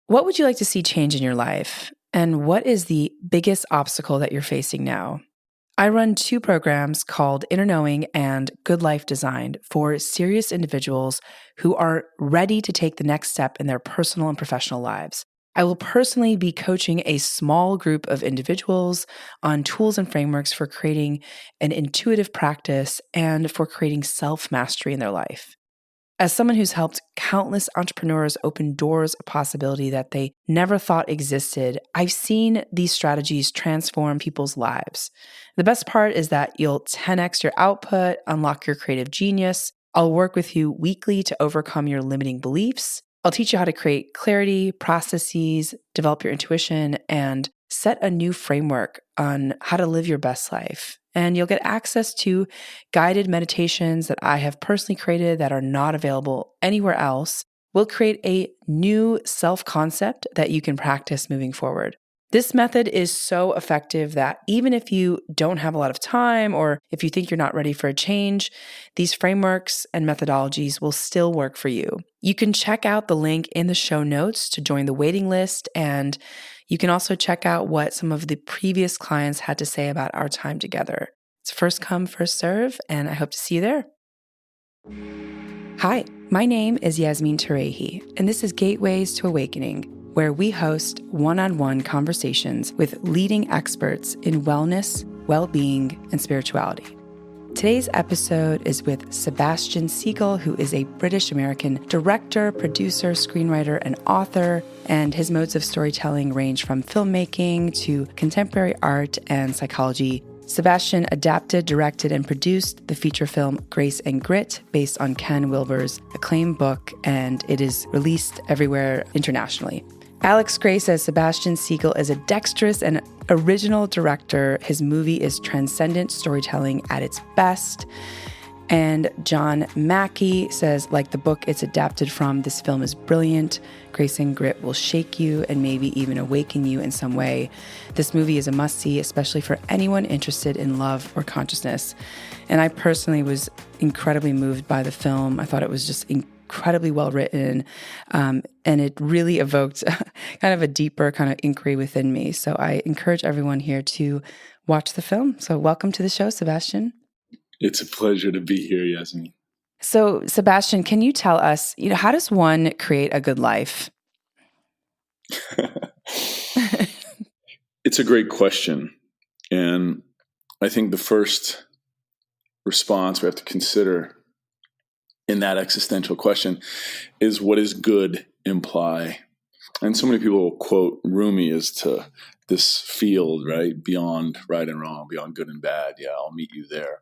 What would you like to see change in your life? And what is the biggest obstacle that you're facing now? I run 2 programs called Inner Knowing and Good Life Designed for serious individuals who are ready to take the next step in their personal and professional lives. I will personally be coaching a small group of individuals on tools and frameworks for creating an intuitive practice and for creating self-mastery in their life. As someone who's helped countless entrepreneurs open doors of possibility that they never thought existed, I've seen these strategies transform people's lives. The best part is that you'll 10x your output, unlock your creative genius. I'll work with you weekly to overcome your limiting beliefs. I'll teach you how to create clarity, processes, develop your intuition, and set a new framework on how to live your best life. And you'll get access to guided meditations that I have personally created that are not available anywhere else. We'll create a new self-concept that you can practice moving forward. This method is so effective that even if you don't have a lot of time or if you think you're not ready for a change, these frameworks and methodologies will still work for you. You can check out the link in the show notes to join the waiting list, and you can also check out what some of the previous clients had to say about our time together. It's first come, first serve, and I hope to see you there. Hi, my name is Yasmin Tarehi, and this is Gateways to Awakening, where we host one-on-one conversations with leading experts in wellness, well-being, and spirituality. Today's episode is with Sebastian Siegel, who is a British-American director, producer, screenwriter, and author, and his modes of storytelling range from filmmaking to contemporary art and psychology. Sebastian adapted, directed, and produced the feature film Grace and Grit, based on Ken Wilber's acclaimed book, and it is released everywhere internationally. Alex Grey says Sebastian Siegel is a dexterous and original director. His movie is transcendent storytelling at its best. And John Mackey says, like the book it's adapted from, this film is brilliant. Grace and Grit will shake you and maybe even awaken you in some way. This movie is a must-see, especially for anyone interested in love or consciousness. And I personally was incredibly moved by the film. I thought it was just incredibly well written, and it really evoked kind of a deeper kind of inquiry within me. So I encourage everyone here to watch the film. So welcome to the show, Sebastian. It's a pleasure to be here, Yasmin. So Sebastian, can you tell us, how does one create a good life? It's a great question. And I think the first response we have to consider in that existential question is, what does good imply? And so many people quote Rumi as to this field, right? Beyond right and wrong, beyond good and bad. Yeah, I'll meet you there.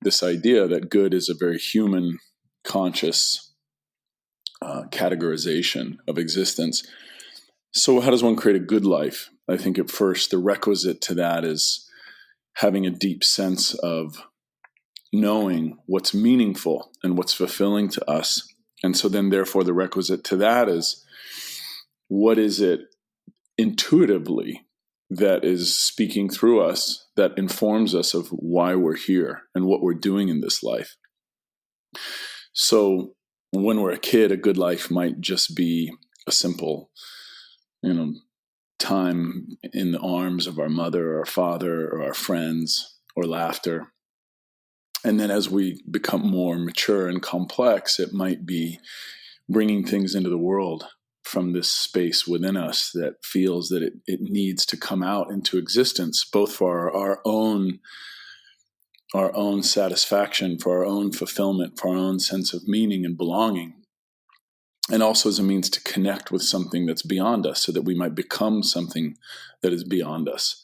This idea that good is a very human, conscious categorization of existence. So how does one create a good life? I think at first the requisite to that is having a deep sense of knowing what's meaningful and what's fulfilling to us. And so then therefore the requisite to that is, what is it intuitively that is speaking through us that informs us of why we're here and what we're doing in this life? So when we're a kid, a good life might just be a simple, time in the arms of our mother or our father or our friends, or laughter. And then as we become more mature and complex, it might be bringing things into the world from this space within us that feels that it needs to come out into existence, both for our own satisfaction, for our own fulfillment, for our own sense of meaning and belonging, and also as a means to connect with something that's beyond us so that we might become something that is beyond us,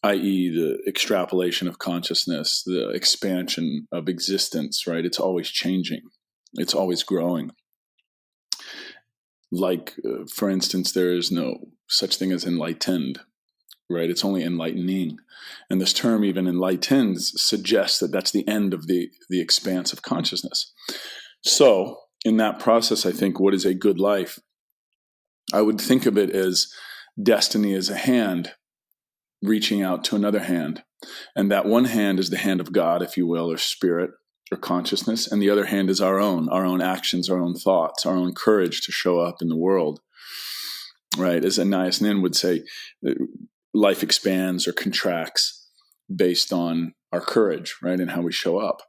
i.e. the extrapolation of consciousness, the expansion of existence, right? It's always changing. It's always growing. Like, for instance, there is no such thing as enlightened, right? It's only enlightening. And this term, even enlightened, suggests that that's the end of the expanse of consciousness. So in that process, I think, what is a good life? I would think of it as destiny as a hand reaching out to another hand. And that one hand is the hand of God, if you will, or spirit, or consciousness. And the other hand is our own actions, our own thoughts, our own courage to show up in the world. right? As Anais Nin would say, life expands or contracts based on our courage, right? And how we show up.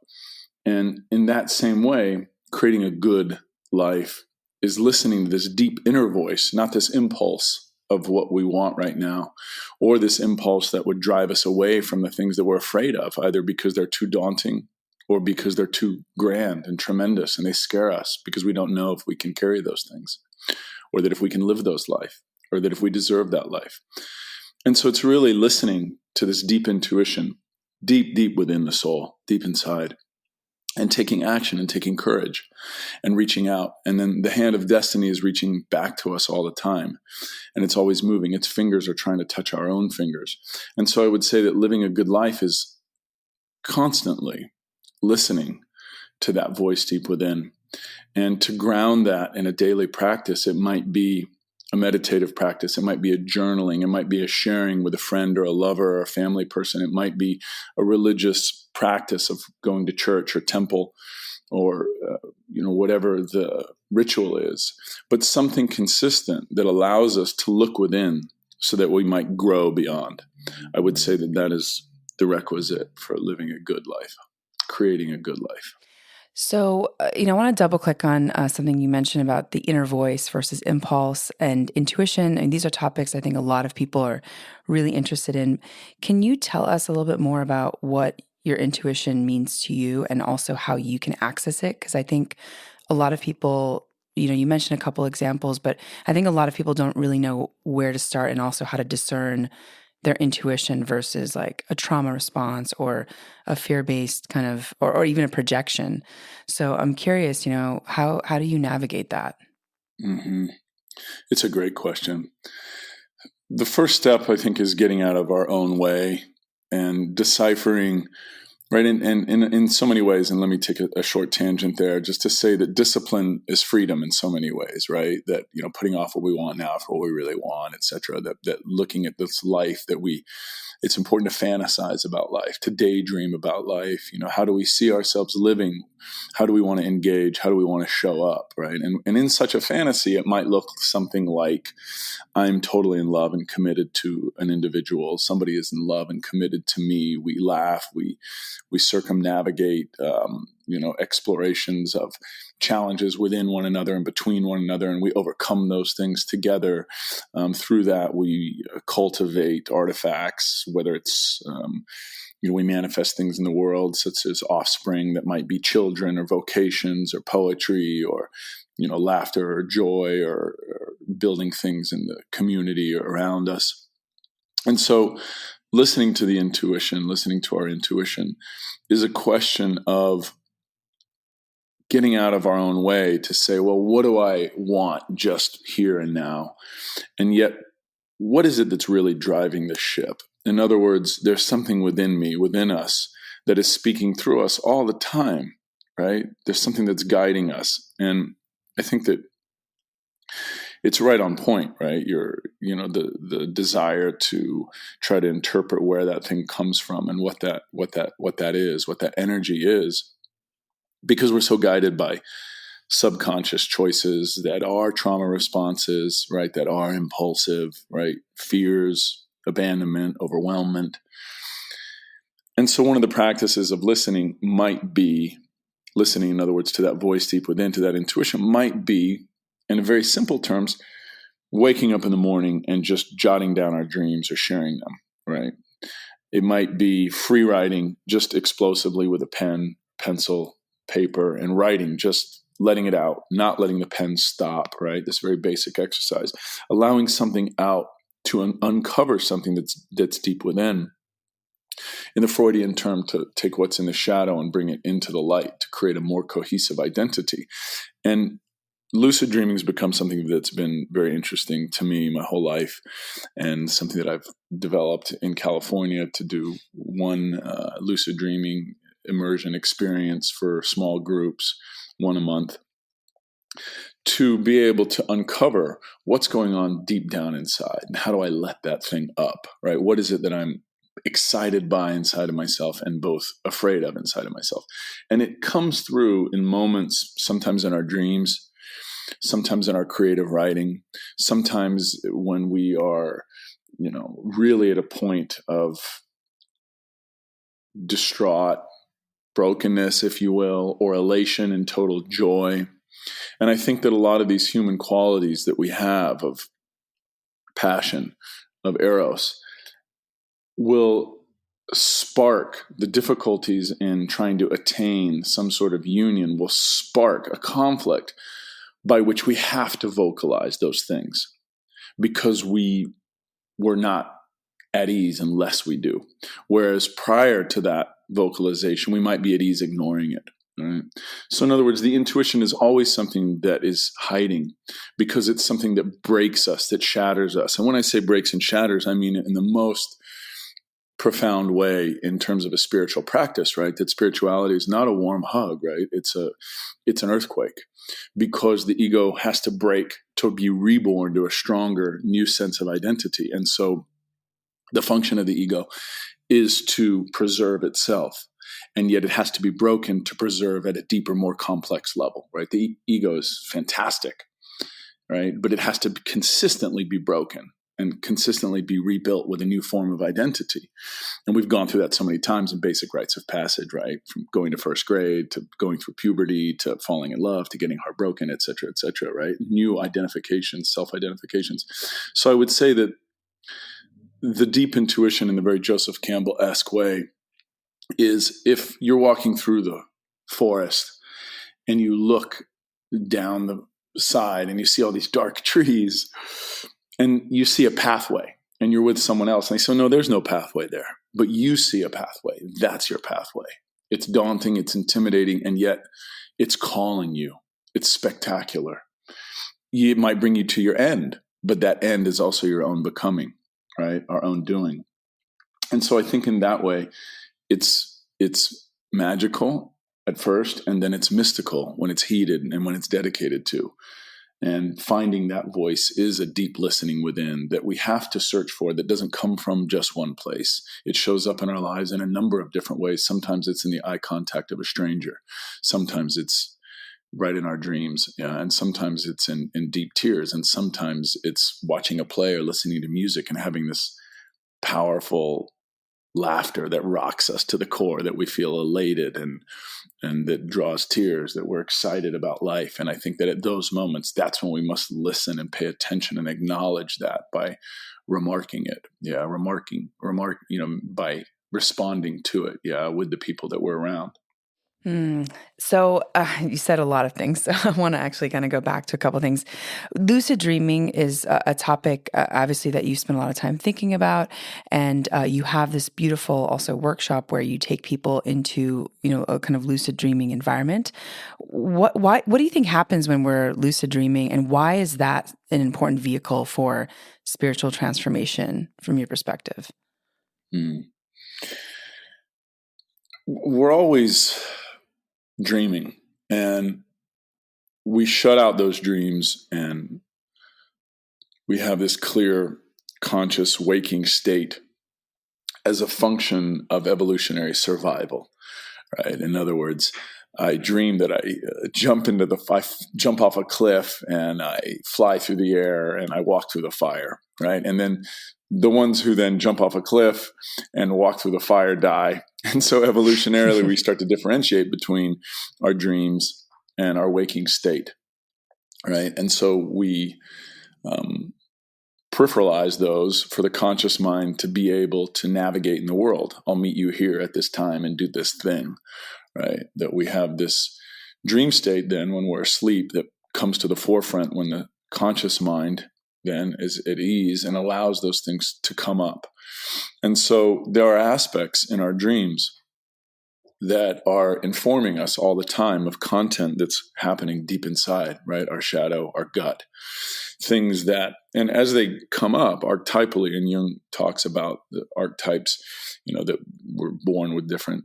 And in that same way, creating a good life is listening to this deep inner voice, not this impulse of what we want right now, or this impulse that would drive us away from the things that we're afraid of, either because they're too daunting or because they're too grand and tremendous and they scare us because we don't know if we can carry those things, or that if we can live those life, or that if we deserve that life. And so it's really listening to this deep intuition, deep within the soul, deep inside, and taking action and taking courage and reaching out. And then the hand of destiny is reaching back to us all the time. And it's always moving. Its fingers are trying to touch our own fingers. And so I would say that living a good life is constantly listening to that voice deep within. And to ground that in a daily practice, it might be a meditative practice. It might be a journaling. It might be a sharing with a friend or a lover or a family person. It might be a religious practice of going to church or temple or, whatever the ritual is, but something consistent that allows us to look within so that we might grow beyond. I would say that that is the requisite for living a good life, creating a good life. So, I want to double click on something you mentioned about the inner voice versus impulse and intuition. And these are topics I think a lot of people are really interested in. Can you tell us a little bit more about what your intuition means to you and also how you can access it? Because I think a lot of people, you mentioned a couple examples, but I think a lot of people don't really know where to start and also how to discern their intuition versus like a trauma response or a fear-based kind of, or even a projection. So I'm curious, how do you navigate that? Mm-hmm. It's a great question. The first step, I think, is getting out of our own way and deciphering, right? And in so many ways, and let me take a short tangent there, just to say that discipline is freedom in so many ways, right? That, putting off what we want now for what we really want, et cetera, that looking at this life that it's important to fantasize about life, to daydream about life. How do we see ourselves living? How do we want to engage? How do we want to show up, right? And in such a fantasy, it might look something like, I'm totally in love and committed to an individual. Somebody is in love and committed to me. We laugh. We circumnavigate, explorations of challenges within one another and between one another, and we overcome those things together. Through that, we cultivate artifacts, whether it's, we manifest things in the world, such as offspring that might be children or vocations or poetry or, laughter or joy or building things in the community around us. And so listening to our intuition is a question of getting out of our own way to say, well, what do I want just here and now? And yet, what is it that's really driving the ship? In other words, there's something within me, within us, that is speaking through us all the time, right? There's something that's guiding us. And I think that it's right on point, right? The desire to try to interpret where that thing comes from and what that is, what that energy is, because we're so guided by subconscious choices that are trauma responses, right? That are impulsive, right? Fears, abandonment, overwhelmment. And so one of the practices of listening might be, listening, in other words, to that voice deep within, to that intuition, might be, in very simple terms, waking up in the morning and just jotting down our dreams or sharing them, right? It might be free writing just explosively with a pen, pencil, paper, and writing, just letting it out, not letting the pen stop, right? This very basic exercise, allowing something out to uncover something that's deep within. In the Freudian term, to take what's in the shadow and bring it into the light, to create a more cohesive identity. And lucid dreaming has become something that's been very interesting to me my whole life, and something that I've developed in California to do one lucid dreaming immersion experience for small groups, one a month, to be able to uncover what's going on deep down inside and how do I let that thing up, right? What is it that I'm excited by inside of myself and both afraid of inside of myself? And it comes through in moments, sometimes in our dreams, sometimes in our creative writing, sometimes when we are, really at a point of distraught brokenness, if you will, or elation and total joy. And I think that a lot of these human qualities that we have of passion, of eros, will spark the difficulties in trying to attain some sort of union, will spark a conflict by which we have to vocalize those things because we're not at ease unless we do. Whereas prior to that vocalization, we might be at ease ignoring it. Right? So in other words, the intuition is always something that is hiding because it's something that breaks us, that shatters us. And when I say breaks and shatters, I mean it in the most profound way in terms of a spiritual practice, right? That spirituality is not a warm hug, right? It's an earthquake because the ego has to break to be reborn to a stronger new sense of identity. And so the function of the ego is to preserve itself. And yet it has to be broken to preserve at a deeper, more complex level, right? The ego is fantastic, right? But it has to consistently be broken and consistently be rebuilt with a new form of identity. And we've gone through that so many times in basic rites of passage, right? From going to first grade to going through puberty to falling in love to getting heartbroken, et cetera, right? New identifications, self-identifications. So I would say that the deep intuition in the very Joseph Campbell-esque way is if you're walking through the forest and you look down the side and you see all these dark trees and you see a pathway and you're with someone else and they say, no, there's no pathway there, but you see a pathway. That's your pathway. It's daunting, it's intimidating, and yet it's calling you. It's spectacular. It might bring you to your end, but that end is also your own becoming, right? Our own doing. And so I think in that way, it's magical at first, and then it's mystical when it's heeded and when it's dedicated to. And finding that voice is a deep listening within that we have to search for, that doesn't come from just one place. It shows up in our lives in a number of different ways. Sometimes it's in the eye contact of a stranger. Sometimes it's right in our dreams. Yeah, and sometimes it's in deep tears. And sometimes it's watching a play or listening to music and having this powerful laughter that rocks us to the core, that we feel elated and that draws tears, that we're excited about life. And I think that at those moments, that's when we must listen and pay attention and acknowledge that by remarking it. Yeah, by responding to it. Yeah, with the people that we're around. So you said a lot of things. So I want to actually kind of go back to a couple of things. Lucid dreaming is a topic, obviously, that you spend a lot of time thinking about, and you have this beautiful also workshop where you take people into a kind of lucid dreaming environment. What do you think happens when we're lucid dreaming, and why is that an important vehicle for spiritual transformation from your perspective? We're always dreaming, and we shut out those dreams and we have this clear conscious waking state as a function of evolutionary survival, right? In other words, I dream that I jump off a cliff and I fly through the air and I walk through the fire, right? And then the ones who then jump off a cliff and walk through the fire die. And so evolutionarily, we start to differentiate between our dreams and our waking state, right? And so we peripheralize those for the conscious mind to be able to navigate in the world. I'll meet you here at this time and do this thing, right? That we have this dream state then when we're asleep that comes to the forefront when the conscious mind then is at ease and allows those things to come up. And so there are aspects in our dreams that are informing us all the time of content that's happening deep inside, right? Our shadow, our gut, things that, and as they come up archetypally, and Jung talks about the archetypes, that we're born with different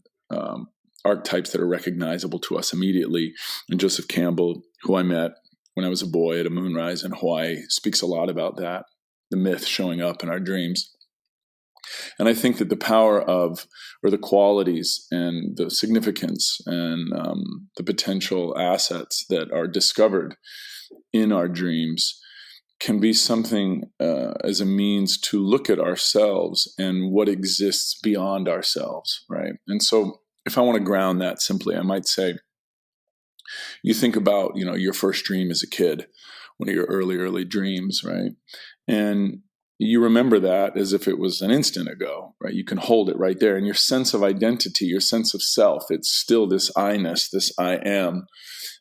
archetypes that are recognizable to us immediately. And Joseph Campbell, who I met when I was a boy at a moonrise in Hawaii, speaks a lot about that, the myth showing up in our dreams. And I think that the power of, or the qualities and the significance and the potential assets that are discovered in our dreams can be something as a means to look at ourselves and what exists beyond ourselves, right? And so if I want to ground that simply, I might say, you think about, your first dream as a kid, one of your early dreams, right? And you remember that as if it was an instant ago, right? You can hold it right there. And your sense of identity, your sense of self, it's still this I-ness, this I am,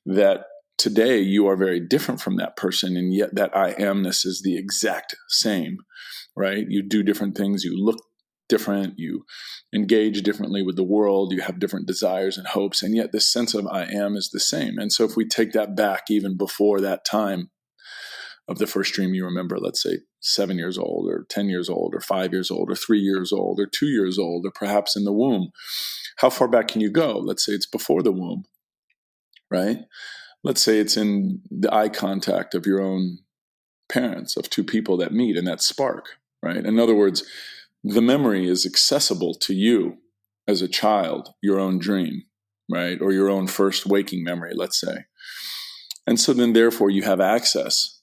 that today you are very different from that person. And yet that I amness is the exact same, right? You do different things, you look different, you engage differently with the world, you have different desires and hopes, and yet this sense of I am is the same. And so if we take that back even before that time of the first dream you remember, let's say 7 years old or 10 years old or 5 years old or 3 years old or 2 years old or perhaps in the womb, how far back can you go? Let's say it's before the womb, right? Let's say it's in the eye contact of your own parents, of two people that meet and that spark, right? In other words, the memory is accessible to you as a child, your own dream, right? Or your own first waking memory, let's say. And so then therefore you have access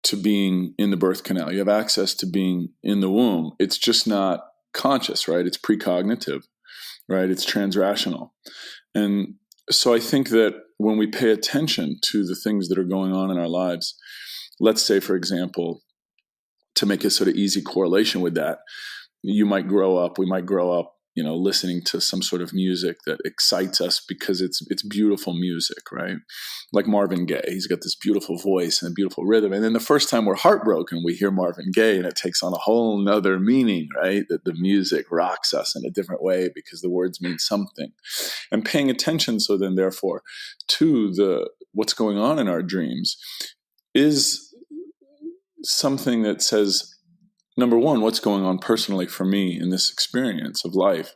to being in the birth canal. You have access to being in the womb. It's just not conscious, right? It's precognitive, right? It's transrational. And so I think that when we pay attention to the things that are going on in our lives, let's say, for example, to make a sort of easy correlation with that, we might grow up, listening to some sort of music that excites us because it's beautiful music, right? Like Marvin Gaye, he's got this beautiful voice and a beautiful rhythm. And then the first time we're heartbroken, we hear Marvin Gaye and it takes on a whole nother meaning, right? That the music rocks us in a different way because the words mean something. And paying attention, so then therefore, to what's going on in our dreams is something that says, number one, what's going on personally for me in this experience of life?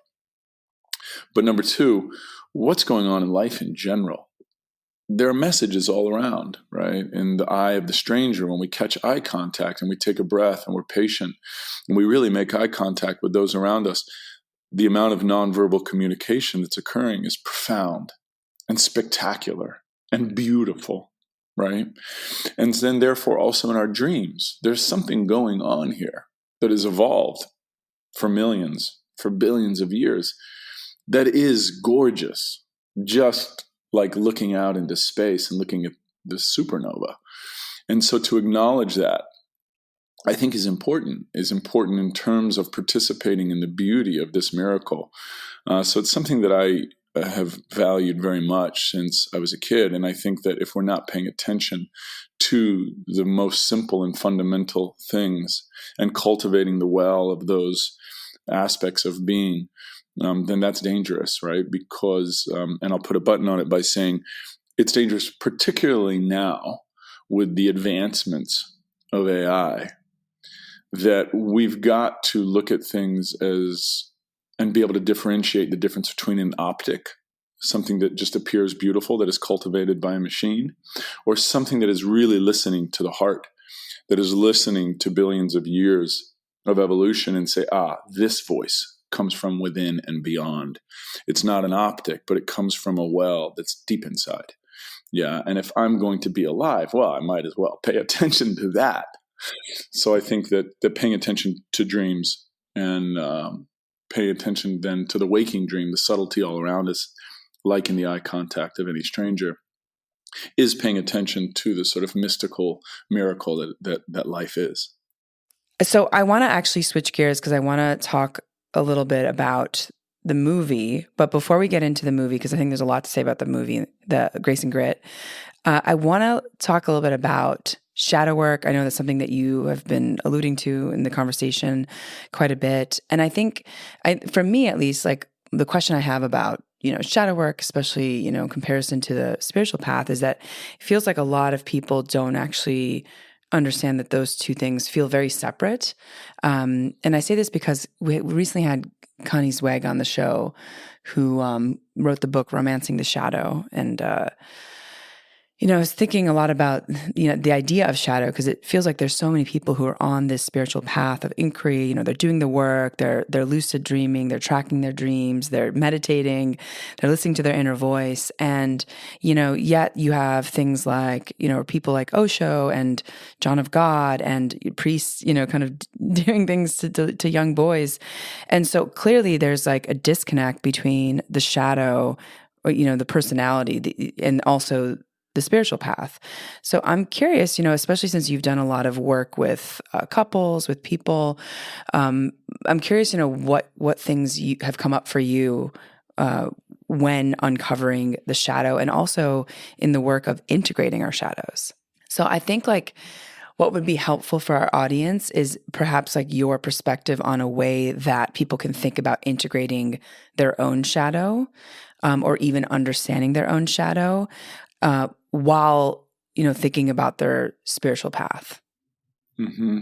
But number two, what's going on in life in general? There are messages all around, right? In the eye of the stranger, when we catch eye contact and we take a breath and we're patient and we really make eye contact with those around us, the amount of nonverbal communication that's occurring is profound and spectacular and beautiful, right? And then therefore also in our dreams, there's something going on here that has evolved for millions, for billions of years, that is gorgeous, just like looking out into space and looking at the supernova. And so to acknowledge that, I think is important in terms of participating in the beauty of this miracle. So it's something that I have valued very much since I was a kid. And I think that if we're not paying attention to the most simple and fundamental things and cultivating the well of those aspects of being, then that's dangerous, right? Because, and I'll put a button on it by saying it's dangerous, particularly now with the advancements of AI, that we've got to look at things and be able to differentiate the difference between an optic, something that just appears beautiful, that is cultivated by a machine, or something that is really listening to the heart, that is listening to billions of years of evolution and say, this voice comes from within and beyond. It's not an optic, but it comes from a well that's deep inside. Yeah, and if I'm going to be alive, well, I might as well pay attention to that. So I think that paying attention to dreams and pay attention then to the waking dream, the subtlety all around us, like in the eye contact of any stranger, is paying attention to the sort of mystical miracle that life is. So I want to actually switch gears because I want to talk a little bit about the movie. But before we get into the movie, because I think there's a lot to say about the movie, the Grace and Grit, I want to talk a little bit about shadow work. I know that's something that you have been alluding to in the conversation quite a bit. And I think, for me at least, like the question I have about, shadow work, especially, in comparison to the spiritual path, is that it feels like a lot of people don't actually understand that those two things feel very separate. And I say this because we recently had Connie Zweig on the show, who wrote the book Romancing the Shadow. And I was thinking a lot about, the idea of shadow, because it feels like there's so many people who are on this spiritual path of inquiry. They're doing the work, they're lucid dreaming, they're tracking their dreams, they're meditating, they're listening to their inner voice. And, yet you have things like, people like Osho and John of God and priests, kind of doing things to young boys. And so clearly there's like a disconnect between the shadow, or, the personality, and also the spiritual path. So I'm curious, especially since you've done a lot of work with couples, with people, I'm curious, what things have come up for you when uncovering the shadow, and also in the work of integrating our shadows. So I think like what would be helpful for our audience is perhaps like your perspective on a way that people can think about integrating their own shadow, or even understanding their own shadow, while, thinking about their spiritual path. Mm-hmm.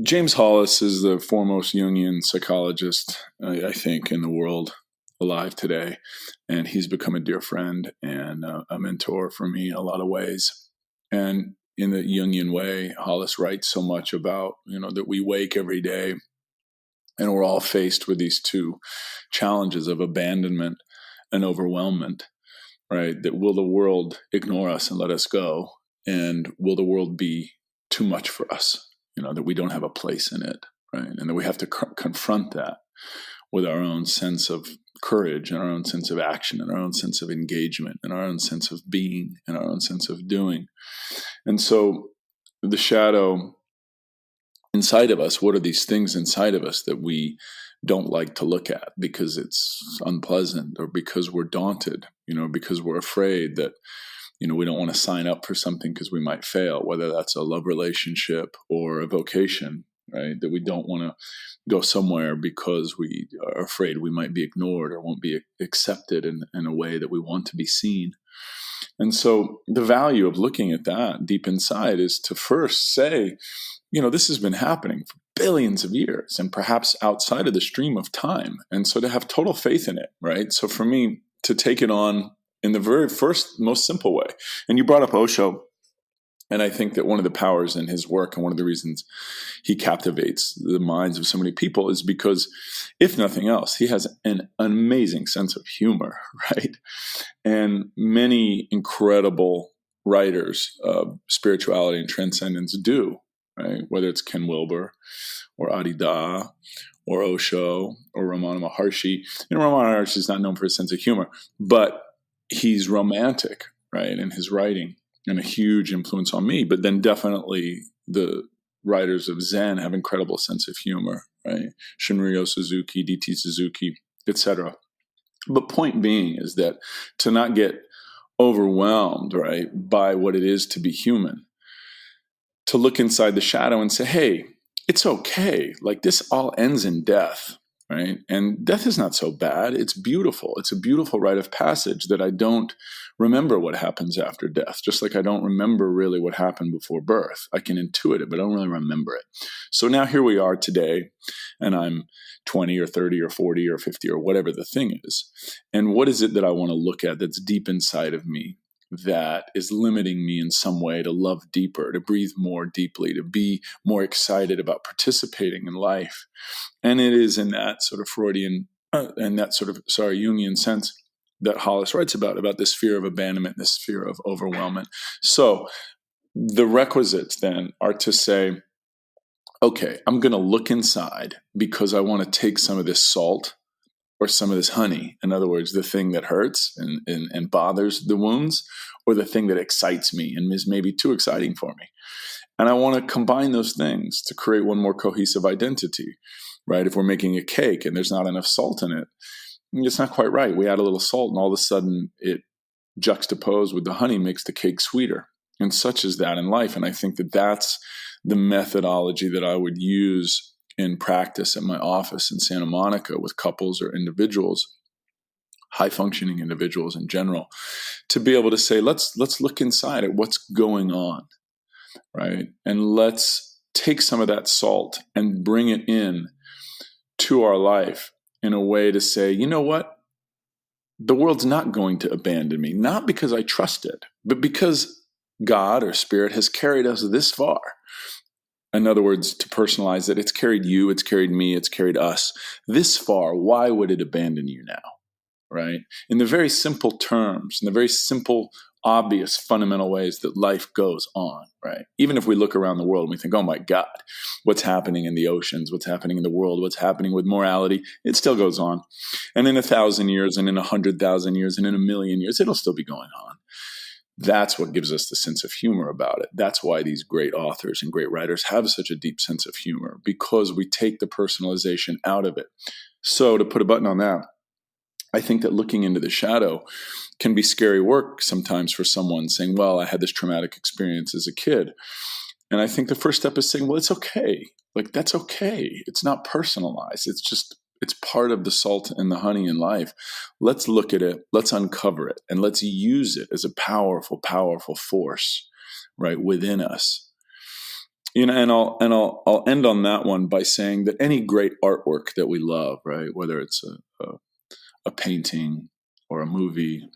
James Hollis is the foremost Jungian psychologist, I think, in the world alive today. And he's become a dear friend and a mentor for me in a lot of ways. And in the Jungian way, Hollis writes so much about, that we wake every day and we're all faced with these two challenges of abandonment and overwhelmment. Right? That will the world ignore us and let us go? And will the world be too much for us? That we don't have a place in it, right? And that we have to confront that with our own sense of courage and our own sense of action and our own sense of engagement and our own sense of being and our own sense of doing. And so the shadow inside of us, what are these things inside of us that we don't like to look at because it's unpleasant, or because we're daunted, because we're afraid that, we don't want to sign up for something because we might fail, whether that's a love relationship or a vocation, right? That we don't want to go somewhere because we are afraid we might be ignored or won't be accepted in a way that we want to be seen. And so the value of looking at that deep inside is to first say, this has been happening for billions of years and perhaps outside of the stream of time. And so to have total faith in it, right? So for me to take it on in the very first, most simple way. And you brought up Osho. And I think that one of the powers in his work and one of the reasons he captivates the minds of so many people is because, if nothing else, he has an amazing sense of humor, right? And many incredible writers of spirituality and transcendence do, right? Whether it's Ken Wilber or Adida or Osho or Ramana Maharshi. Ramana Maharshi is not known for his sense of humor, but he's romantic, right, in his writing, and a huge influence on me. But then definitely the writers of Zen have incredible sense of humor, right? Shunryu Suzuki, D.T. Suzuki, etc. But point being is that to not get overwhelmed, right, by what it is to be human, to look inside the shadow and say, hey, it's okay. Like, this all ends in death, right? And death is not so bad. It's beautiful. It's a beautiful rite of passage that I don't remember what happens after death, just like I don't remember really what happened before birth. I can intuit it, but I don't really remember it. So now here we are today, and I'm 20 or 30 or 40 or 50 or whatever the thing is. And what is it that I want to look at that's deep inside of me that is limiting me in some way to love deeper, to breathe more deeply, to be more excited about participating in life? And it is in that sort of Freudian and that sort of, Jungian sense that Hollis writes about this fear of abandonment, this fear of overwhelmment. So the requisites then are to say, okay, I'm going to look inside because I want to take some of this salt or some of this honey. In other words, the thing that hurts and bothers the wounds, or the thing that excites me and is maybe too exciting for me. And I want to combine those things to create one more cohesive identity, right? If we're making a cake and there's not enough salt in it, it's not quite right. We add a little salt and all of a sudden it juxtaposed with the honey makes the cake sweeter. And such is that in life. And I think that that's the methodology that I would use in practice at my office in Santa Monica with couples or individuals, high-functioning individuals in general, to be able to say, let's look inside at what's going on, right? And let's take some of that salt and bring it in to our life in a way to say, you know what? the world's not going to abandon me, not because I trust it, but because God or Spirit has carried us this far. In other words, to personalize it, it's carried you, it's carried me, it's carried us this far. Why would it abandon you now? Right? In the very simple terms, in the very simple, obvious, fundamental ways that life goes on, right? Even if we look around the world and we think, oh my God, what's happening in the oceans, what's happening in the world, what's happening with morality, it still goes on. And in 1,000 years and in 100,000 years and in 1,000,000 years, it'll still be going on. That's what gives us the sense of humor about it. That's why these great authors and great writers have such a deep sense of humor, because we take the personalization out of it. So to put a button on that, I think that looking into the shadow can be scary work sometimes for someone saying, well, I had this traumatic experience as a kid. And I think the first step is saying, well, it's okay. Like, that's okay. It's not personalized. It's part of the salt and the honey in life. Let's look at it. Let's uncover it. And let's use it as a powerful, powerful force, right, within us. You know, and I'll end on that one by saying that any great artwork that we love, right, whether it's a painting or a movie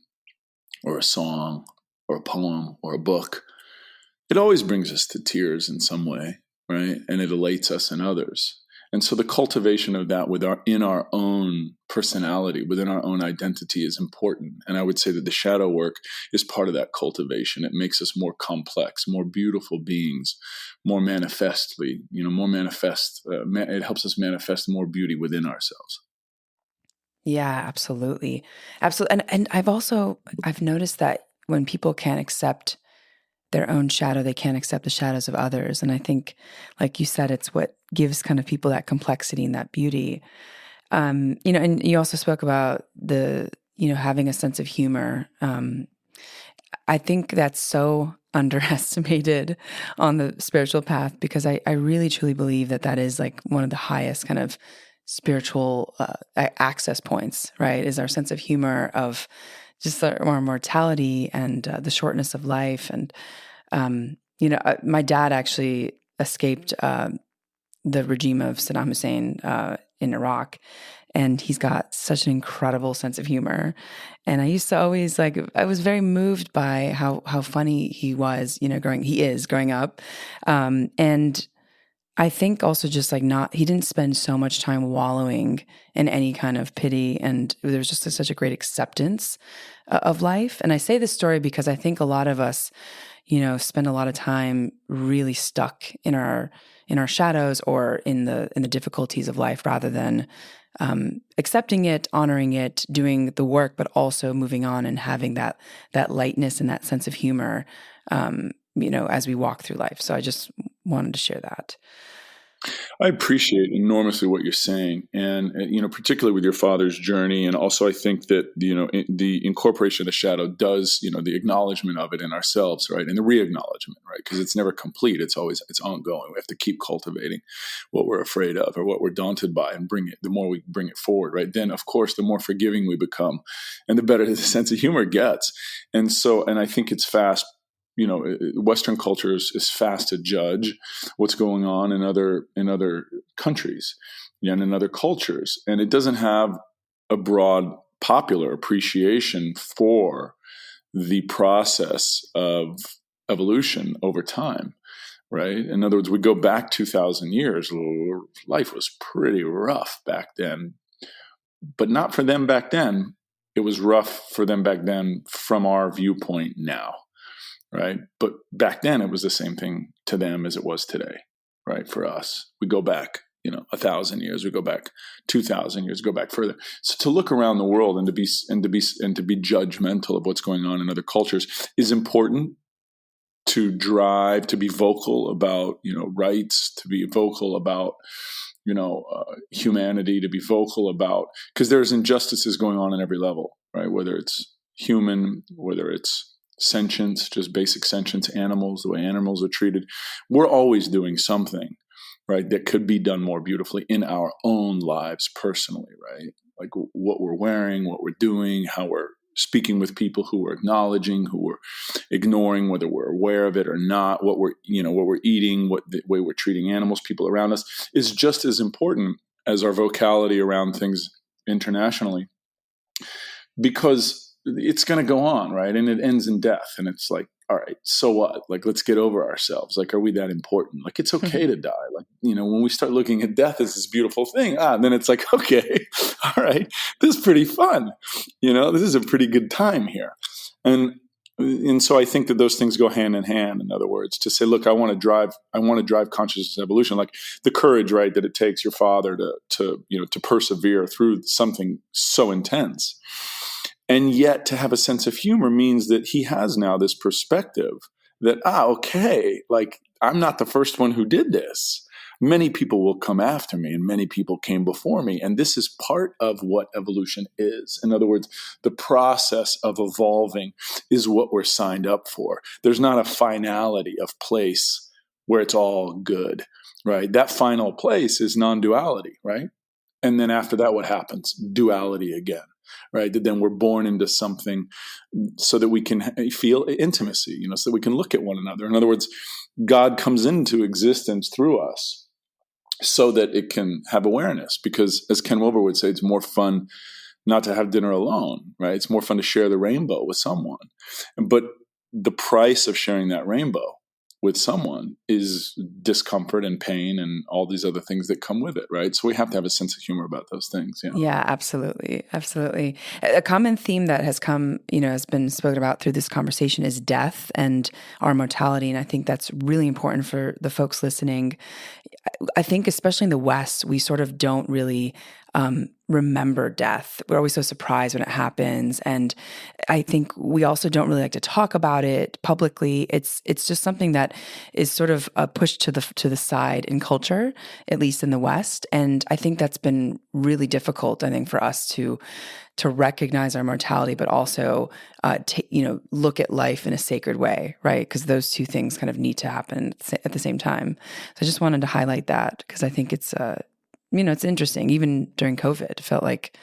or a song or a poem or a book, it always brings us to tears in some way, right? And it elates us in others. And so the cultivation of that in our own personality, within our own identity is important. And I would say that the shadow work is part of that cultivation. It makes us more complex, more beautiful beings, more manifestly, more manifest. It helps us manifest more beauty within ourselves. Yeah, absolutely. Absolutely. And I've noticed that when people can't accept their own shadow, they can't accept the shadows of others. And I think, like you said, it's what gives kind of people that complexity and that beauty. And you also spoke about having a sense of humor. I think that's so underestimated on the spiritual path, because I really truly believe that is like one of the highest kind of spiritual access points, right? Is our sense of humor, of just our mortality and the shortness of life. And, my dad actually escaped the regime of Saddam Hussein in Iraq. And he's got such an incredible sense of humor. And I used to always I was very moved by how funny he was, growing up. And I think also just he didn't spend so much time wallowing in any kind of pity. And there was just such a great acceptance of life. And I say this story because I think a lot of us, spend a lot of time really stuck in our shadows or in the difficulties of life, rather than accepting it, honoring it, doing the work, but also moving on and having that lightness and that sense of humor, as we walk through life. So I just wanted to share that. I appreciate enormously what you're saying, and particularly with your father's journey, and also I think that the incorporation of the shadow does, the acknowledgement of it in ourselves, right, and the re-acknowledgement, right, because it's never complete; it's ongoing. We have to keep cultivating what we're afraid of or what we're daunted by, and bring it. The more we bring it forward, right, then of course the more forgiving we become, and the better the sense of humor gets. And I think it's fast. Western culture is fast to judge what's going on in other countries and in other cultures, and it doesn't have a broad popular appreciation for the process of evolution over time. Right? In other words, we go back 2,000 years. Life was pretty rough back then, but not for them back then. It was rough for them back then from our viewpoint now. Right. But back then it was the same thing to them as it was today. Right. For us, we go back, 1,000 years, we go back 2,000 years, go back further. So to look around the world and to be judgmental of what's going on in other cultures is important. To drive, to be vocal about, rights, to be vocal about, humanity, to be vocal about, because there's injustices going on in every level, right? Whether it's human, whether it's sentience, just basic sentience, animals, the way animals are treated. We're always doing something, right, that could be done more beautifully in our own lives personally, right? Like what we're wearing, what we're doing, how we're speaking with people who we're acknowledging, who we're ignoring, whether we're aware of it or not, what we're eating, what the way we're treating animals, people around us, is just as important as our vocality around things internationally. because it's going to go on, right? And it ends in death. And it's like, all right, so what? Like, let's get over ourselves. Like, are we that important? Like, it's okay to die. Like, when we start looking at death as this beautiful thing, then it's like, okay, all right, this is pretty fun. This is a pretty good time here. And so I think that those things go hand in hand. In other words, to say, look, I want to drive consciousness evolution, like the courage, right, that it takes your father to persevere through something so intense. And yet to have a sense of humor means that he has now this perspective that, okay, like I'm not the first one who did this. Many people will come after me and many people came before me. And this is part of what evolution is. In other words, the process of evolving is what we're signed up for. There's not a finality of place where it's all good, right? That final place is non-duality, right? And then after that, what happens? Duality again. Right, that then we're born into something so that we can feel intimacy, so that we can look at one another. In other words, God comes into existence through us so that it can have awareness. Because as Ken Wilber would say, it's more fun not to have dinner alone, right? It's more fun to share the rainbow with someone. But the price of sharing that rainbow with someone is discomfort and pain and all these other things that come with it, right? So we have to have a sense of humor about those things. Yeah, absolutely. Absolutely. A common theme that has come, has been spoken about through this conversation is death and our mortality. And I think that's really important for the folks listening. I think especially in the West, we sort of don't really remember death. We're always so surprised when it happens. And I think we also don't really like to talk about it publicly. It's just something that is sort of pushed to the side in culture, at least in the West. And I think that's been really difficult, I think, for us to recognize our mortality, but also, look at life in a sacred way, right? Because those two things kind of need to happen at the same time. So I just wanted to highlight that because I think it's, it's interesting. Even during COVID, it felt like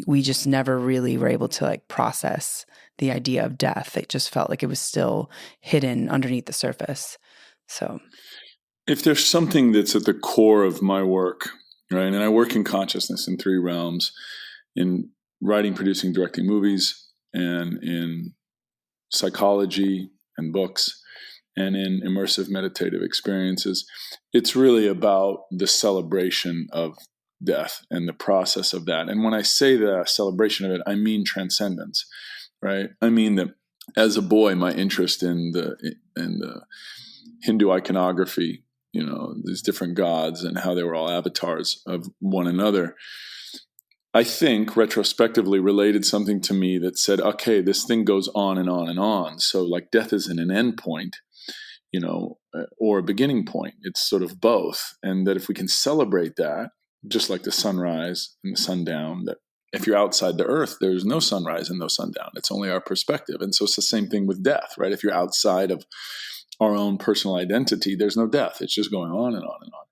we just never really were able to like process the idea of death. It just felt like it was still hidden underneath the surface. So if there's something that's at the core of my work, right, and I work in consciousness in 3 realms, in writing, producing, directing movies, and in psychology and books, and in immersive meditative experiences, it's really about the celebration of death and the process of that. And when I say the celebration of it, I mean transcendence, right? I mean that as a boy, my interest in the Hindu iconography, these different gods and how they were all avatars of one another, I think retrospectively related something to me that said, okay, this thing goes on and on and on. So like death isn't an end point, or a beginning point. It's sort of both. And that if we can celebrate that, just like the sunrise and the sundown, that if you're outside the earth, there's no sunrise and no sundown. It's only our perspective. And so it's the same thing with death, right? If you're outside of our own personal identity, there's no death. It's just going on and on and on.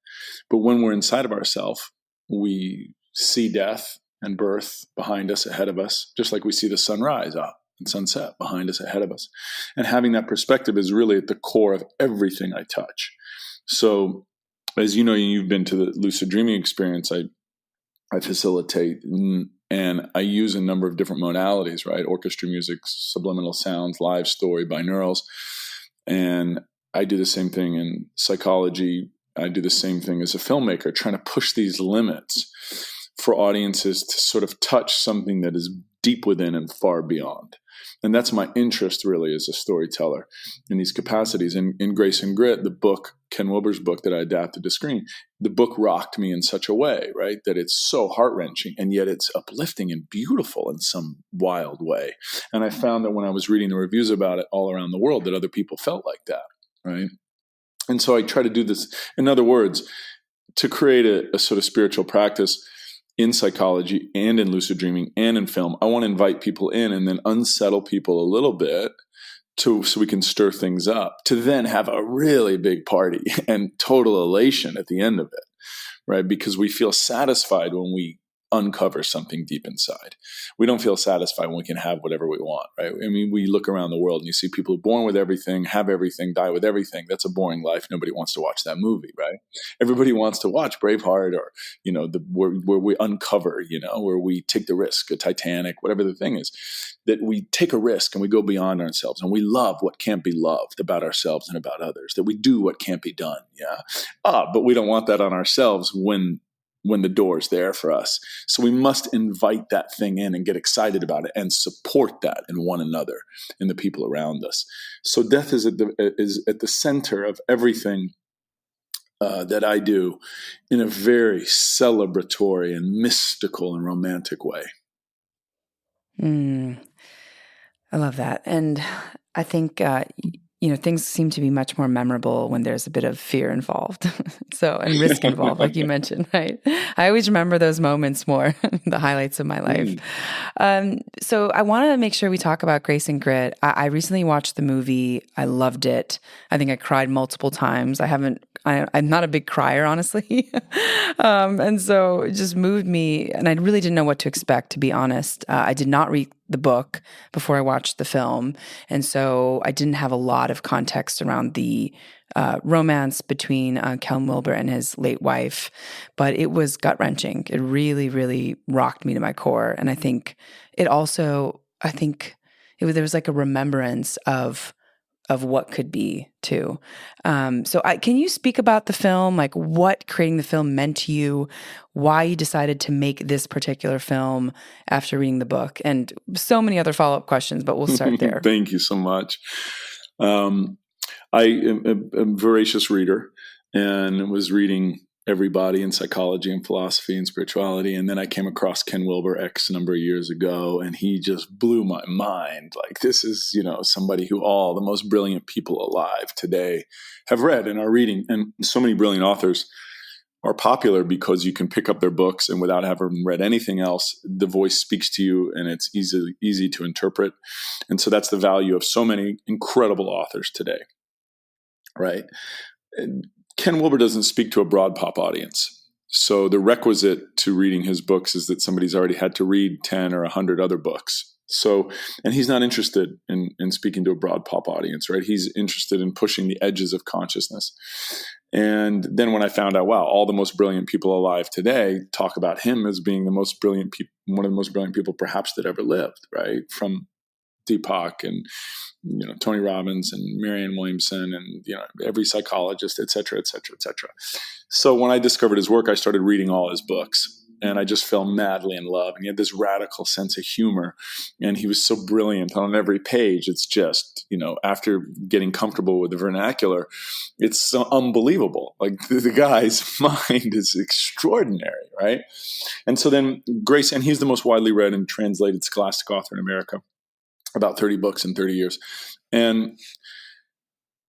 But when we're inside of ourselves, we see death and birth behind us, ahead of us, just like we see the sunrise up and sunset behind us, ahead of us. And having that perspective is really at the core of everything I touch. So as you know, you've been to the lucid dreaming experience I facilitate, and I use a number of different modalities, right? Orchestra music, subliminal sounds, live story, binaurals. And I do the same thing in psychology. I do the same thing as a filmmaker, trying to push these limits for audiences to sort of touch something that is deep within and far beyond. And that's my interest really as a storyteller in these capacities. In Grace and Grit, the book, Ken Wilber's book that I adapted to screen, the book rocked me in such a way, right, that it's so heart-wrenching, and yet it's uplifting and beautiful in some wild way. And I found that when I was reading the reviews about it all around the world, that other people felt like that, right? And so I try to do this, in other words, to create a sort of spiritual practice in psychology and in lucid dreaming and in film. I want to invite people in and then unsettle people a little bit so we can stir things up, to then have a really big party and total elation at the end of it, right? Because we feel satisfied when we uncover something deep inside. We don't feel satisfied when we can have whatever we want, right? I mean, we look around the world and you see people born with everything, have everything, die with everything. That's a boring life. Nobody wants to watch that movie, right? Everybody wants to watch Braveheart or, where we uncover, where we take the risk, a Titanic, whatever the thing is, that we take a risk and we go beyond ourselves and we love what can't be loved about ourselves and about others, that we do what can't be done. Yeah. But we don't want that on ourselves when the door's there for us. So we must invite that thing in and get excited about it and support that in one another and the people around us. So death is at the center of everything that I do in a very celebratory and mystical and romantic way. I love that. And I think, things seem to be much more memorable when there's a bit of fear involved. And risk involved, like you mentioned, right? I always remember those moments more, the highlights of my life. So I want to make sure we talk about Grace and Grit. I recently watched the movie. I loved it. I think I cried multiple times. I'm not a big crier, honestly. And so it just moved me. And I really didn't know what to expect, to be honest. I did not read the book before I watched the film. And so I didn't have a lot of context around the romance between Ken Wilber and his late wife. But it was gut-wrenching. It really, really rocked me to my core. And I think it also, there was like a remembrance of what could be too. Can you speak about the film, like what creating the film meant to you, why you decided to make this particular film after reading the book, and so many other follow-up questions, but we'll start there. Thank you so much. I am a voracious reader and was reading everybody in psychology and philosophy and spirituality. And then I came across Ken Wilber X a number of years ago, and he just blew my mind. Like, this is, somebody who all the most brilliant people alive today have read and are reading. And so many brilliant authors are popular because you can pick up their books and without having read anything else, the voice speaks to you and it's easy to interpret. And so that's the value of so many incredible authors today, right? And Ken Wilber doesn't speak to a broad pop audience. So the requisite to reading his books is that somebody's already had to read 10 or 100 other books. So, and he's not interested in speaking to a broad pop audience, right? He's interested in pushing the edges of consciousness. And then when I found out, wow, all the most brilliant people alive today talk about him as being one of the most brilliant people perhaps that ever lived, right? From Deepak and Tony Robbins and Marianne Williamson and every psychologist, et cetera, et cetera, et cetera. So when I discovered his work, I started reading all his books, and I just fell madly in love. And he had this radical sense of humor, and he was so brilliant on every page. It's just after getting comfortable with the vernacular, it's so unbelievable. Like the guy's mind is extraordinary, right? And so then Grace, and he's the most widely read and translated scholastic author in America. About 30 books in 30 years. And,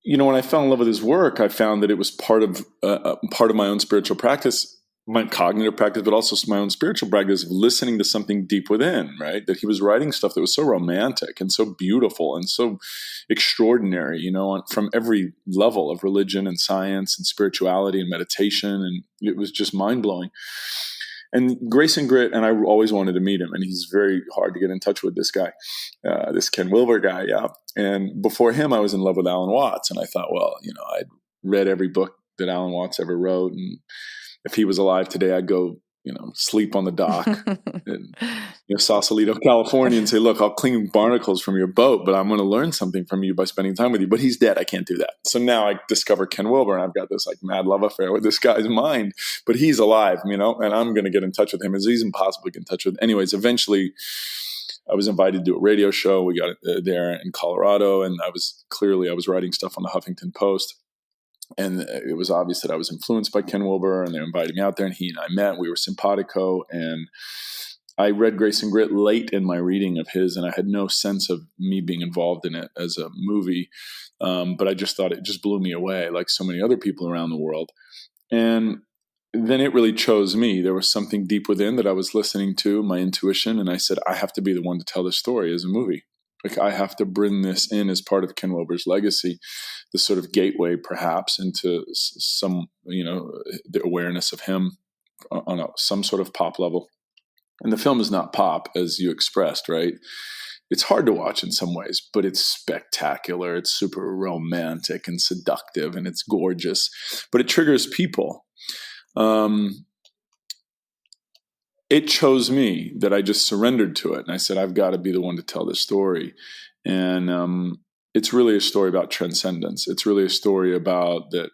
when I fell in love with his work, I found that it was part of my own spiritual practice, my cognitive practice, but also my own spiritual practice of listening to something deep within, right? That he was writing stuff that was so romantic and so beautiful and so extraordinary, from every level of religion and science and spirituality and meditation. And it was just mind-blowing. And Grace and Grit, and I always wanted to meet him, and he's very hard to get in touch with, this guy, this Ken Wilber guy, yeah. And before him, I was in love with Alan Watts, and I thought, well, I'd read every book that Alan Watts ever wrote, and if he was alive today, I'd go, sleep on the dock in Sausalito, California, and say, look, I'll clean barnacles from your boat, but I'm going to learn something from you by spending time with you. But he's dead. I can't do that. So now I discover Ken Wilber, and I've got this like mad love affair with this guy's mind, but he's alive, and I'm going to get in touch with him as he's impossible to get in touch with. Anyways, eventually I was invited to do a radio show. We got there in Colorado, and I was writing stuff on the Huffington Post. And it was obvious that I was influenced by Ken Wilber, and they invited me out there, and he and I met. We were simpatico, and I read Grace and Grit late in my reading of his, and I had no sense of me being involved in it as a movie. But I just thought it just blew me away, like so many other people around the world. And then it really chose me. There was something deep within that I was listening to, my intuition, and I said, I have to be the one to tell this story as a movie. Like, I have to bring this in as part of Ken Wilber's legacy, the sort of gateway perhaps into some, the awareness of him on some sort of pop level. And the film is not pop, as you expressed, right? It's hard to watch in some ways, but it's spectacular. It's super romantic and seductive, and it's gorgeous. But it triggers people. It chose me, that I just surrendered to it. And I said, I've got to be the one to tell this story. And it's really a story about transcendence. It's really a story about that,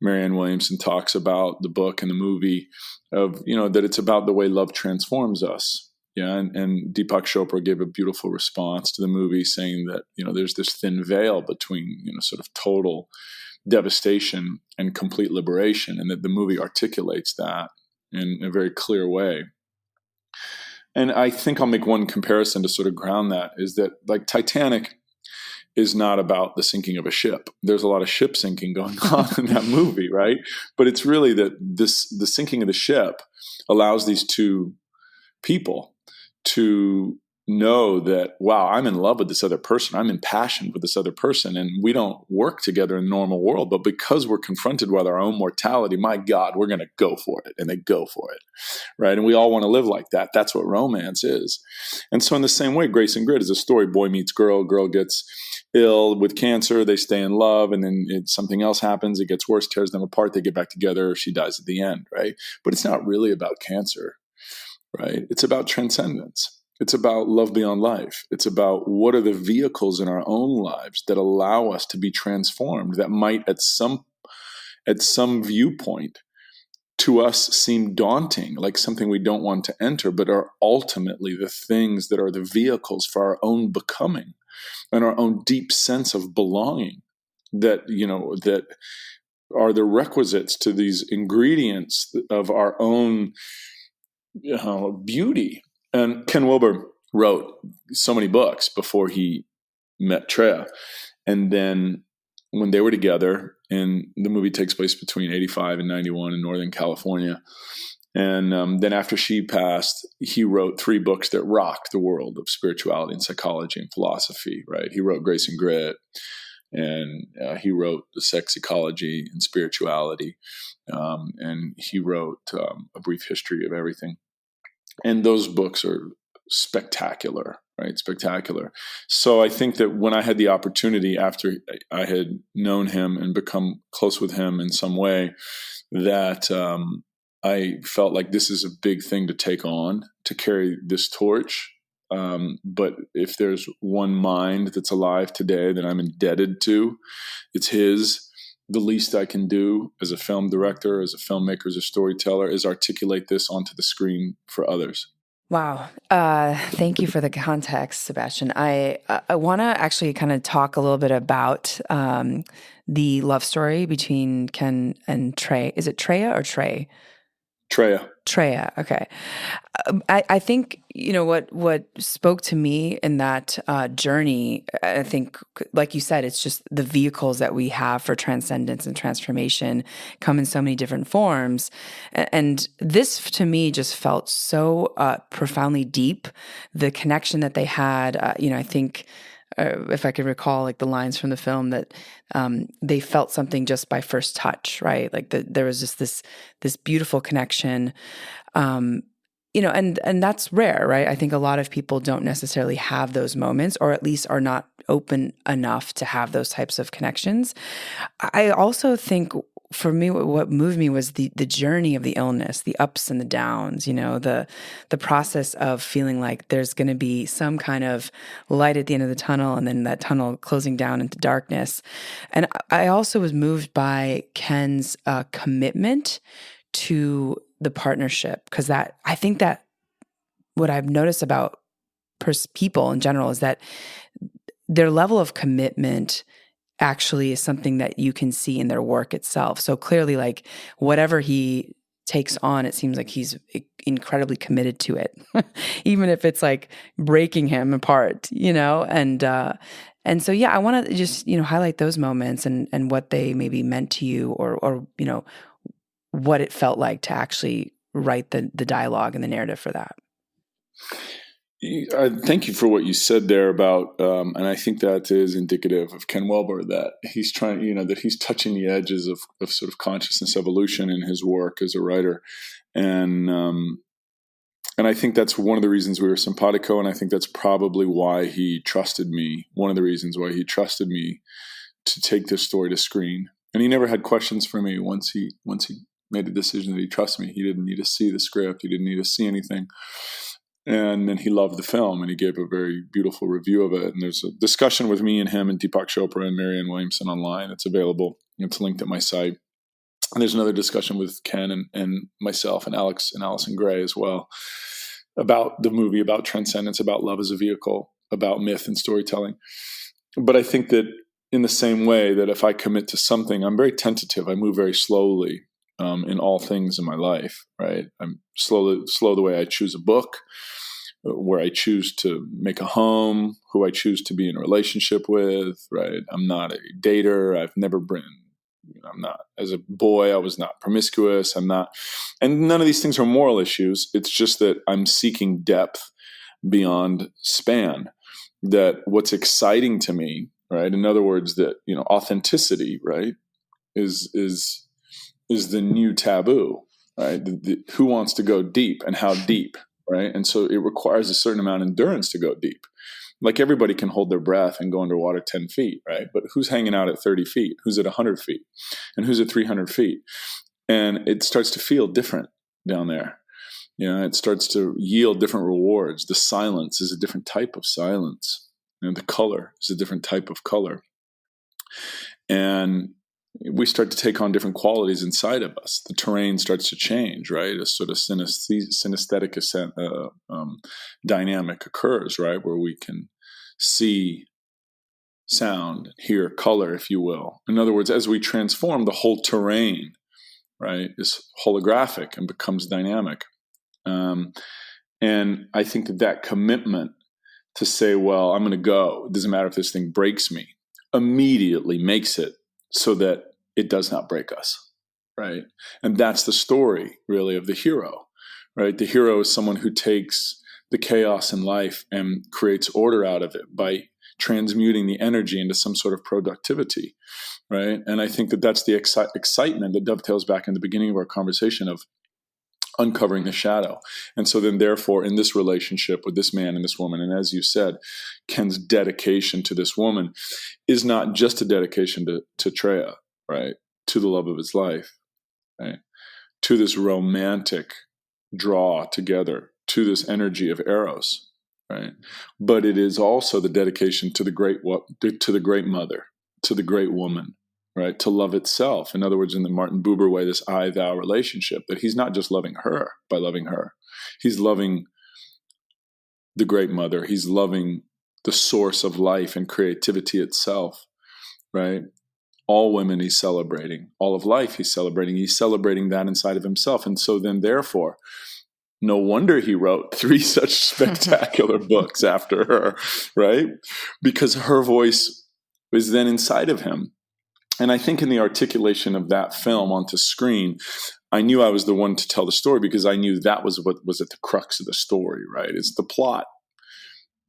Marianne Williamson talks about the book and the movie of, that it's about the way love transforms us. Yeah. And Deepak Chopra gave a beautiful response to the movie, saying that, there's this thin veil between, sort of total devastation and complete liberation, and that the movie articulates that in a very clear way. And I think I'll make one comparison to sort of ground that, is that, like, Titanic is not about the sinking of a ship. There's a lot of ship sinking going on in that movie, right? But it's really that the sinking of the ship allows these two people to know that, wow, I'm in love with this other person. I'm impassioned with this other person. And we don't work together in the normal world, but because we're confronted with our own mortality, my God, we're going to go for it. And they go for it, right? And we all want to live like that. That's what romance is. And so in the same way, Grace and Grit is a story. Boy meets girl. Girl gets ill with cancer. They stay in love. And then something else happens. It gets worse, tears them apart. They get back together. She dies at the end, right? But it's not really about cancer, right? It's about transcendence. It's about love beyond life. It's about what are the vehicles in our own lives that allow us to be transformed, that might at some viewpoint to us seem daunting, like something we don't want to enter, but are ultimately the things that are the vehicles for our own becoming and our own deep sense of belonging, that are the requisites to these ingredients of our own beauty. And Ken Wilber wrote so many books before he met Treya. And then when they were together, and the movie takes place between 85 and 91 in Northern California. And then after she passed, he wrote 3 books that rocked the world of spirituality and psychology and philosophy, right? He wrote Grace and Grit, and he wrote The Sex Ecology and Spirituality. And he wrote A Brief History of Everything. And those books are spectacular, right? Spectacular. So I think that when I had the opportunity, after I had known him and become close with him in some way, that I felt like this is a big thing to take on, to carry this torch. But if there's one mind that's alive today that I'm indebted to, it's his. The least I can do as a film director, as a filmmaker, as a storyteller, is articulate this onto the screen for others. Wow. Thank you for the context, Sebastian. I want to actually kind of talk a little bit about the love story between Ken and Trey. Is it Treya or Trey? Treya. Okay. I think, what spoke to me in that journey, I think, like you said, it's just the vehicles that we have for transcendence and transformation come in so many different forms. And this, to me, just felt so profoundly deep. The connection that they had, I think, if I could recall, like the lines from the film, that they felt something just by first touch, right? Like there was just this beautiful connection, and that's rare, right? I think a lot of people don't necessarily have those moments, or at least are not open enough to have those types of connections. I also think, for me, what moved me was the journey of the illness, the ups and the downs, the process of feeling like there's going to be some kind of light at the end of the tunnel, and then that tunnel closing down into darkness. And I also was moved by Ken's commitment to the partnership, because I think that what I've noticed about people in general is that their level of commitment actually is something that you can see in their work itself. So clearly, like, whatever he takes on, it seems like he's incredibly committed to it, even if it's like breaking him apart, and so, yeah, I want to just, highlight those moments and what they maybe meant to you, or what it felt like to actually write the dialogue and the narrative for that. Thank you for what you said there about, and I think that is indicative of Ken Wilber, that he's trying, that he's touching the edges of sort of consciousness evolution in his work as a writer. And And I think that's one of the reasons we were simpatico, and I think that's probably why he trusted me. One of the reasons why he trusted me to take this story to screen. And he never had questions for me once he made the decision that he trusts me. He didn't need to see the script. He didn't need to see anything. And then he loved the film, and he gave a very beautiful review of it. And there's a discussion with me and him and Deepak Chopra and Marianne Williamson online. It's available. It's linked at my site. And there's another discussion with Ken and myself and Alex and Allyson Grey as well about the movie, about transcendence, about love as a vehicle, about myth and storytelling. But I think that in the same way that if I commit to something, I'm very tentative. I move very slowly in all things in my life, right? I'm slow the way I choose a book, where I choose to make a home, who I choose to be in a relationship with, right? I'm not a dater. I'm not, as a boy, I was not promiscuous. I'm not, and none of these things are moral issues. It's just that I'm seeking depth beyond span. That what's exciting to me, right? In other words, that, authenticity, right, is the new taboo, right? Who wants to go deep and how deep, right? And so it requires a certain amount of endurance to go deep. Like everybody can hold their breath and go underwater 10 feet, right? But who's hanging out at 30 feet? Who's at 100 feet? And who's at 300 feet? And it starts to feel different down there. It starts to yield different rewards. The silence is a different type of silence. The color is a different type of color. And we start to take on different qualities inside of us. The terrain starts to change, right? A sort of synesthetic dynamic occurs, right? Where we can see sound, hear color, if you will. In other words, as we transform, the whole terrain, right, is holographic and becomes dynamic. And I think that commitment to say, well, I'm going to go, it doesn't matter if this thing breaks me, immediately makes it so that it does not break us, right? And that's the story, really, of the hero, right? The hero is someone who takes the chaos in life and creates order out of it by transmuting the energy into some sort of productivity, right? And I think that that's the excitement that dovetails back in the beginning of our conversation of uncovering the shadow. And so then therefore in this relationship with this man and this woman, and as you said, Ken's dedication to this woman is not just a dedication to Treya, right? To the love of his life, right? To this romantic draw together, to this energy of Eros, right? But it is also the dedication to the great mother, to the great woman, right? To love itself. In other words, in the Martin Buber way, this I-thou relationship, that he's not just loving her by loving her. He's loving the great mother. He's loving the source of life and creativity itself, right? All women he's celebrating. All of life he's celebrating. He's celebrating that inside of himself. And so then therefore, no wonder he wrote 3 such spectacular books after her, right? Because her voice is then inside of him. And I think in the articulation of that film onto screen, I knew I was the one to tell the story because I knew that was what was at the crux of the story, right? It's the plot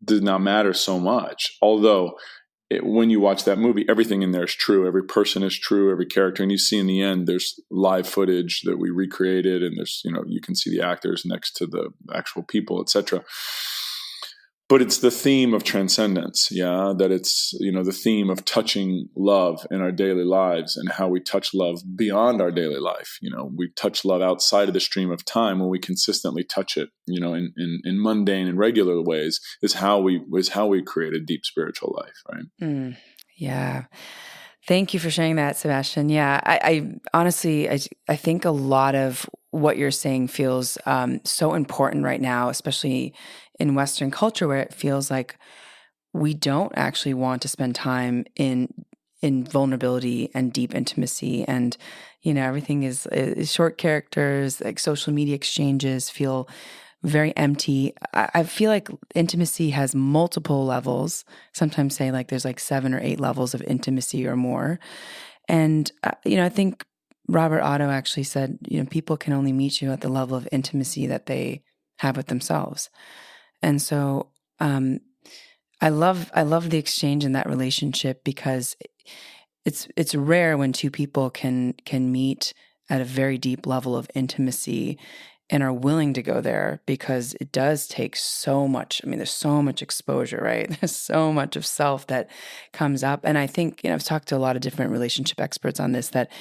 did not matter so much. Although when you watch that movie, everything in there is true. Every person is true, every character. And you see in the end, there's live footage that we recreated, and there's, you can see the actors next to the actual people, etc. But it's the theme of transcendence, that it's, the theme of touching love in our daily lives and how we touch love beyond our daily life. We touch love outside of the stream of time when we consistently touch it, in mundane and regular ways is how we create a deep spiritual life, right? Yeah. Thank you for sharing that, Sebastian. Yeah, I honestly, I think a lot of what you're saying feels so important right now, especially in Western culture, where it feels like we don't actually want to spend time in vulnerability and deep intimacy, and everything is short characters. Like social media exchanges feel very empty. I feel like intimacy has multiple levels. Sometimes say like there's like 7 or 8 levels of intimacy or more. And, I think Robert Otto actually said, people can only meet you at the level of intimacy that they have with themselves. And so I love the exchange in that relationship because it's rare when 2 people can meet at a very deep level of intimacy and are willing to go there, because it does take so much. I mean, there's so much exposure, right? There's so much of self that comes up. And I think, I've talked to a lot of different relationship experts on this, that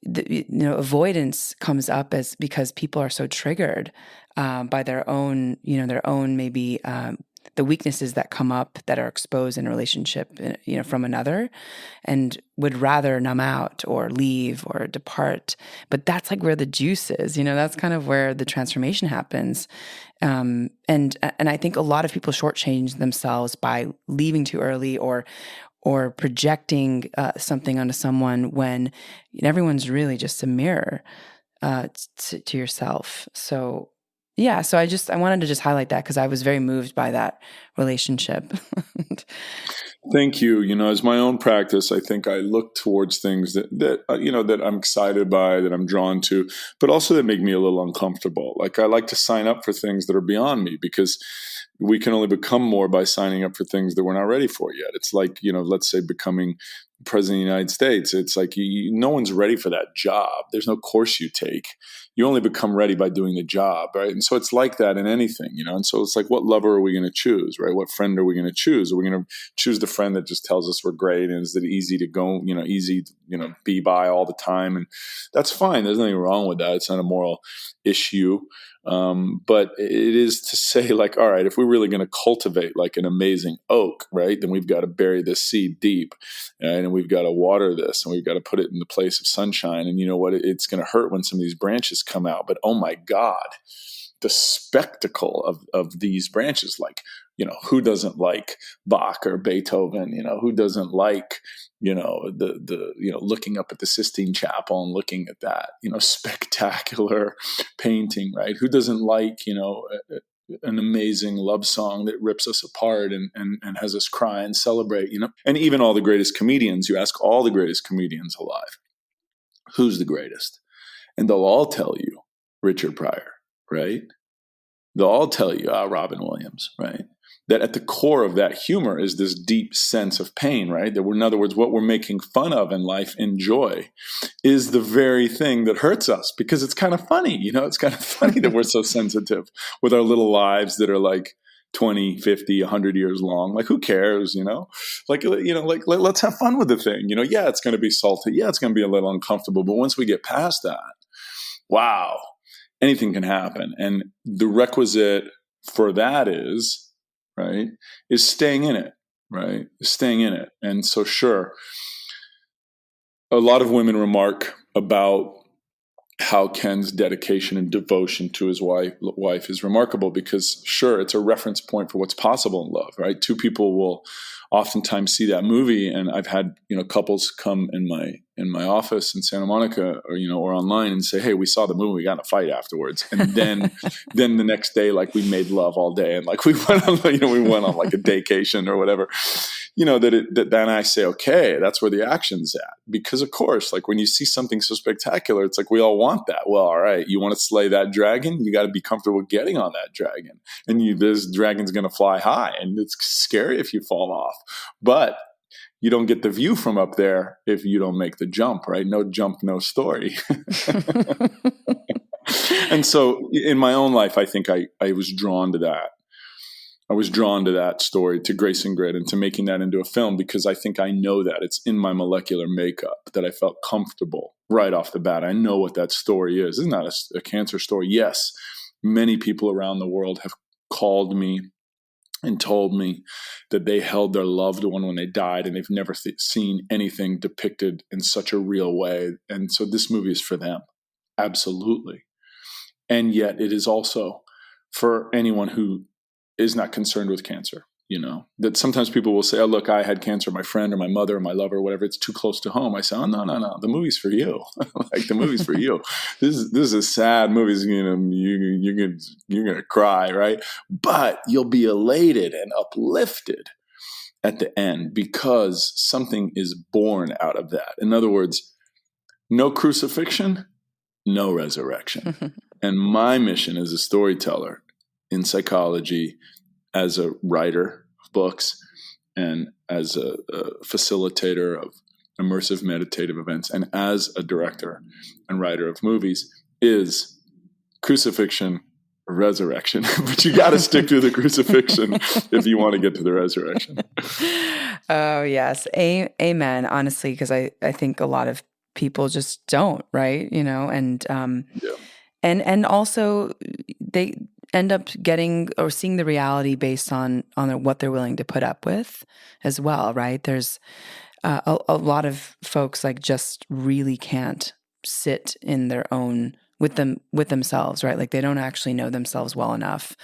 avoidance comes up as because people are so triggered by their own, maybe the weaknesses that come up that are exposed in a relationship, from another, and would rather numb out or leave or depart. But that's like where the juice is, that's kind of where the transformation happens. And I think a lot of people shortchange themselves by leaving too early or projecting something onto someone when everyone's really just a mirror to yourself. So yeah, so I wanted to just highlight that because I was very moved by that relationship. Thank you. As my own practice, I think I look towards things that I'm excited by, that I'm drawn to, but also that make me a little uncomfortable. Like, I like to sign up for things that are beyond me, because we can only become more by signing up for things that we're not ready for yet. It's like, let's say becoming president of the United States. It's like no one's ready for that job. There's no course you take. You only become ready by doing the job, right? And so it's like that in anything, And so it's like, what lover are we going to choose, right? What friend are we going to choose? Are we going to choose the friend that just tells us we're great and is that easy to go, easy, be by all the time? And that's fine. There's nothing wrong with that. It's not a moral issue. But it is to say, like, all right, if we're really going to cultivate like an amazing oak, right, then we've got to bury this seed deep, and we've got to water this, and we've got to put it in the place of sunshine. And you know what? It's going to hurt when some of these branches come out. But oh my God, the spectacle of these branches, like, who doesn't like Bach or Beethoven? Who doesn't like, looking up at the Sistine Chapel and looking at that, spectacular painting, right? Who doesn't like, an amazing love song that rips us apart and has us cry and celebrate, And even all the greatest comedians, you ask all the greatest comedians alive, who's the greatest? And they'll all tell you Richard Pryor, right? They'll all tell you Robin Williams, right? That at the core of that humor is this deep sense of pain, right? That in other words, what we're making fun of in life, in joy, is the very thing that hurts us, because it's kind of funny. It's kind of funny that we're so sensitive with our little lives that are like 20, 50, 100 years long. Like, who cares, let's have fun with the thing. Yeah, it's going to be salty. Yeah, it's going to be a little uncomfortable. But once we get past that, wow, anything can happen. And the requisite for that is staying in it, right? Staying in it. And so, sure, a lot of women remark about how Ken's dedication and devotion to his wife is remarkable, because, sure, it's a reference point for what's possible in love, right? Two people will oftentimes see that movie, and I've had couples come in my office in Santa Monica, or online, and say, "Hey, we saw the movie, we got in a fight afterwards," and then the next day, like, we made love all day, and like we went on like a vacation or whatever. Then I say, okay, that's where the action's at, because of course, like, when you see something so spectacular, it's like we all want that. Well, all right, you want to slay that dragon, you got to be comfortable getting on that dragon, and this dragon's going to fly high, and it's scary if you fall off, but you don't get the view from up there if you don't make the jump, right? No jump, no story. And so in my own life, I think I was drawn to that. I was drawn to that story, to Grace and Grit, and to making that into a film, because I think I know that it's in my molecular makeup, that I felt comfortable right off the bat. I know what that story is. It's not a cancer story. Yes, many people around the world have called me and told me that they held their loved one when they died, and they've never seen anything depicted in such a real way. And so this movie is for them. Absolutely. And yet it is also for anyone who is not concerned with cancer. That sometimes people will say, "Oh, look, I had cancer, my friend or my mother or my lover or whatever. It's too close to home." I say, "Oh, no. The movie's for you." Like, the movie's for you. This is a sad movie. You're going to cry, right? But you'll be elated and uplifted at the end, because something is born out of that. In other words, no crucifixion, no resurrection. And my mission as a storyteller in psychology, as a writer of books, and as a facilitator of immersive meditative events, and as a director and writer of movies, is crucifixion, resurrection, but you got to stick through the crucifixion if you want to get to the resurrection. Oh, yes. Amen. Honestly, because I think a lot of people just don't, right? And and also they end up getting or seeing the reality based on what they're willing to put up with as well, right? There's a lot of folks like just really can't sit in their own with themselves, right? Like they don't actually know themselves well enough.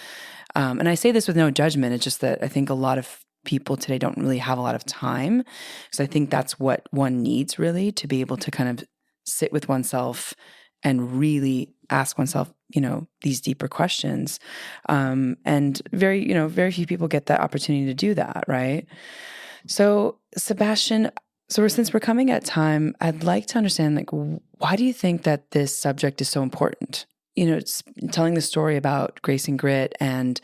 And I say this with no judgment. It's just that I think a lot of people today don't really have a lot of time. So I think that's what one needs really, to be able to kind of sit with oneself and really ask oneself, these deeper questions. And very few people get that opportunity to do that, right? So Sebastian, since we're coming at time, I'd like to understand, like, why do you think that this subject is so important? It's telling the story about grace and grit, and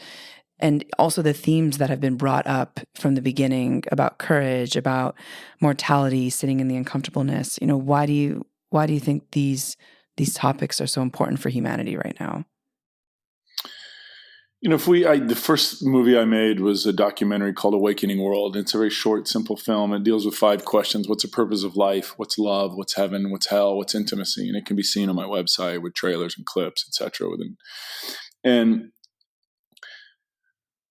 also the themes that have been brought up from the beginning about courage, about mortality, sitting in the uncomfortableness. Why do you think these topics are so important for humanity right now? The first movie I made was a documentary called Awakening World. It's a very short, simple film. It deals with 5 questions. What's the purpose of life? What's love? What's heaven? What's hell? What's intimacy? And it can be seen on my website with trailers and clips, etc. And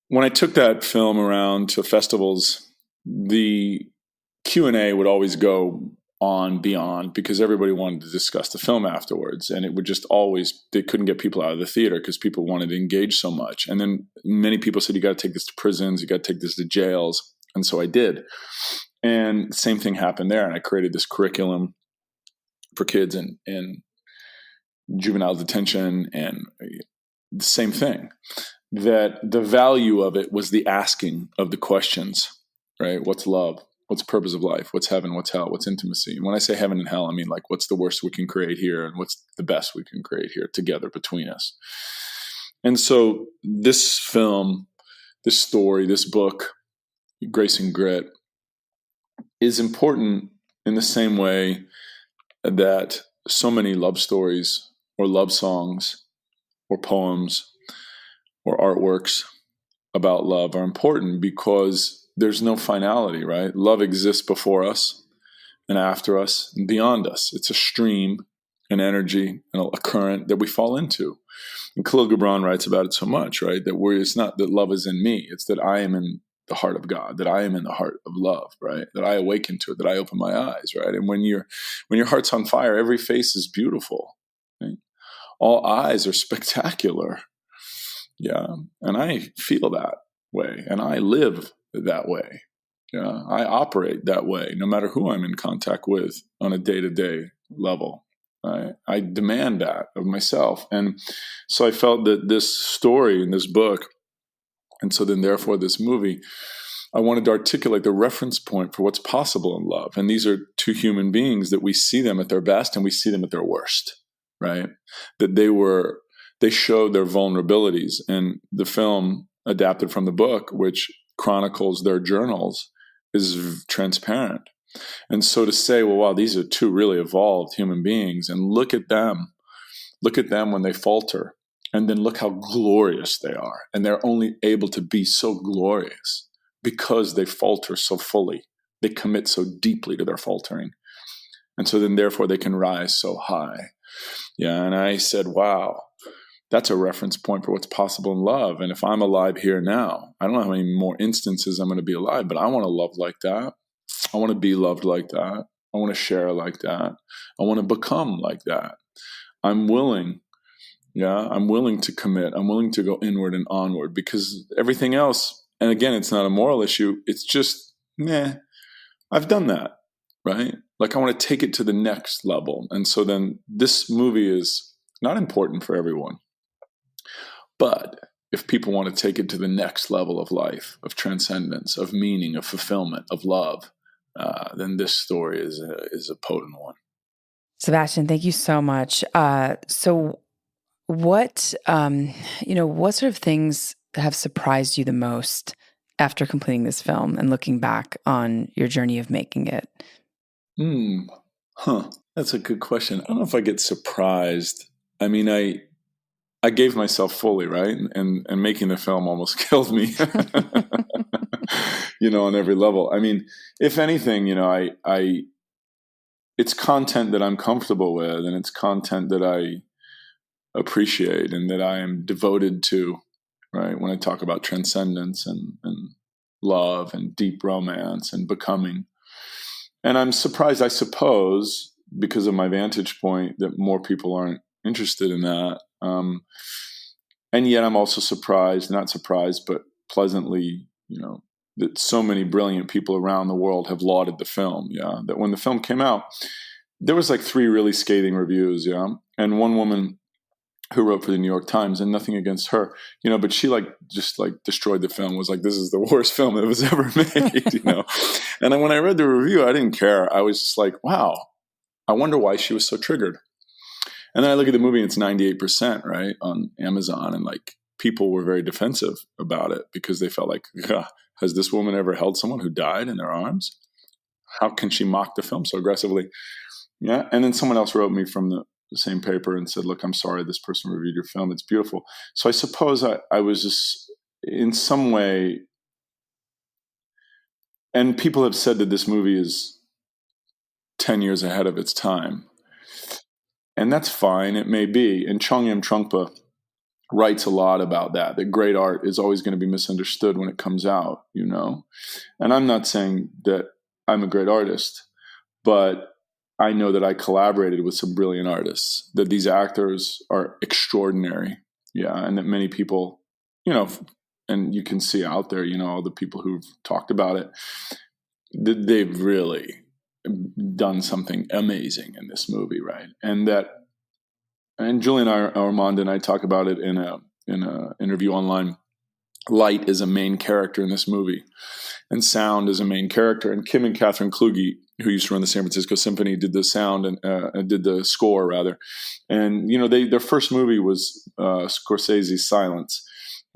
when I took that film around to festivals, the Q&A would always go on beyond, because everybody wanted to discuss the film afterwards, and it would just always, they couldn't get people out of the theater because people wanted to engage so much. And then many people said, you got to take this to prisons, you got to take this to jails. And so I did. And the same thing happened there. And I created this curriculum for kids in juvenile detention, and the same thing, that the value of it was the asking of the questions, right? What's love? What's the purpose of life? What's heaven? What's hell? What's intimacy? And when I say heaven and hell, I mean, like, what's the worst we can create here, and what's the best we can create here together between us? And so this film, this story, this book, Grace and Grit, is important in the same way that so many love stories or love songs or poems or artworks about love are important, because there's no finality, right? Love exists before us and after us and beyond us. It's a stream, an energy, and a current that we fall into. And Khalil Gibran writes about it so much, right? That it's not that love is in me, it's that I am in the heart of God, that I am in the heart of love, right? That I awaken to it, that I open my eyes, right? And when your heart's on fire, every face is beautiful, right? All eyes are spectacular. Yeah. And I feel that way, and I live that way. Yeah, I operate that way, no matter who I'm in contact with on a day-to-day level. I demand that of myself. And so I felt that this story in this book, and so then therefore this movie, I wanted to articulate the reference point for what's possible in love. And these are 2 human beings that we see them at their best and we see them at their worst, right? That they showed their vulnerabilities. And the film adapted from the book, which chronicles their journals, is transparent. And so to say, well, wow, these are 2 really evolved human beings, and look at them when they falter, and then look how glorious they are. And they're only able to be so glorious because they falter so fully. They commit so deeply to their faltering. And so then therefore they can rise so high. Yeah. And I said, wow, that's a reference point for what's possible in love. And if I'm alive here now, I don't know how many more instances I'm going to be alive, but I want to love like that. I want to be loved like that. I want to share like that. I want to become like that. I'm willing to commit. I'm willing to go inward and onward, because everything else, and again, it's not a moral issue. It's just, I've done that, right? Like, I want to take it to the next level. And so then this movie is not important for everyone. But if people want to take it to the next level of life, of transcendence, of meaning, of fulfillment, of love, then this story is a potent one. Sebastian, thank you so much. So what sort of things have surprised you the most after completing this film and looking back on your journey of making it? That's a good question. I don't know if I get surprised. I mean, I gave myself fully, right? And making the film almost killed me, on every level. I mean, if anything, it's content that I'm comfortable with, and it's content that I appreciate and that I am devoted to, right? When I talk about transcendence and love and deep romance and becoming. And I'm surprised, I suppose, because of my vantage point, that more people aren't interested in that. And yet I'm also not surprised, but pleasantly, that so many brilliant people around the world have lauded the film. Yeah. That when the film came out, there was like 3 really scathing reviews. Yeah. And one woman who wrote for the New York Times, and nothing against her, but she just destroyed the film, was like, this is the worst film that was ever made, And then when I read the review, I didn't care. I was just like, wow, I wonder why she was so triggered. And then I look at the movie and it's 98%, right, on Amazon. And people were very defensive about it because they felt like, has this woman ever held someone who died in their arms? How can she mock the film so aggressively? Yeah. And then someone else wrote me from the same paper and said, look, I'm sorry, this person reviewed your film. It's beautiful. So I suppose I was just in some way, and people have said that this movie is 10 years ahead of its time. And that's fine. It may be. And Chongyam Trungpa writes a lot about that great art is always going to be misunderstood when it comes out, And I'm not saying that I'm a great artist, but I know that I collaborated with some brilliant artists, that these actors are extraordinary. Yeah. And that many people, and you can see out there, all the people who've talked about it, they've really done something amazing in this movie. Right. And Julia Ormond and I talk about it in a interview online. Light is a main character in this movie, and sound is a main character. And Kim and Catherine Kluge, who used to run the San Francisco Symphony, did the sound and did the score rather. And their first movie was Scorsese's Silence,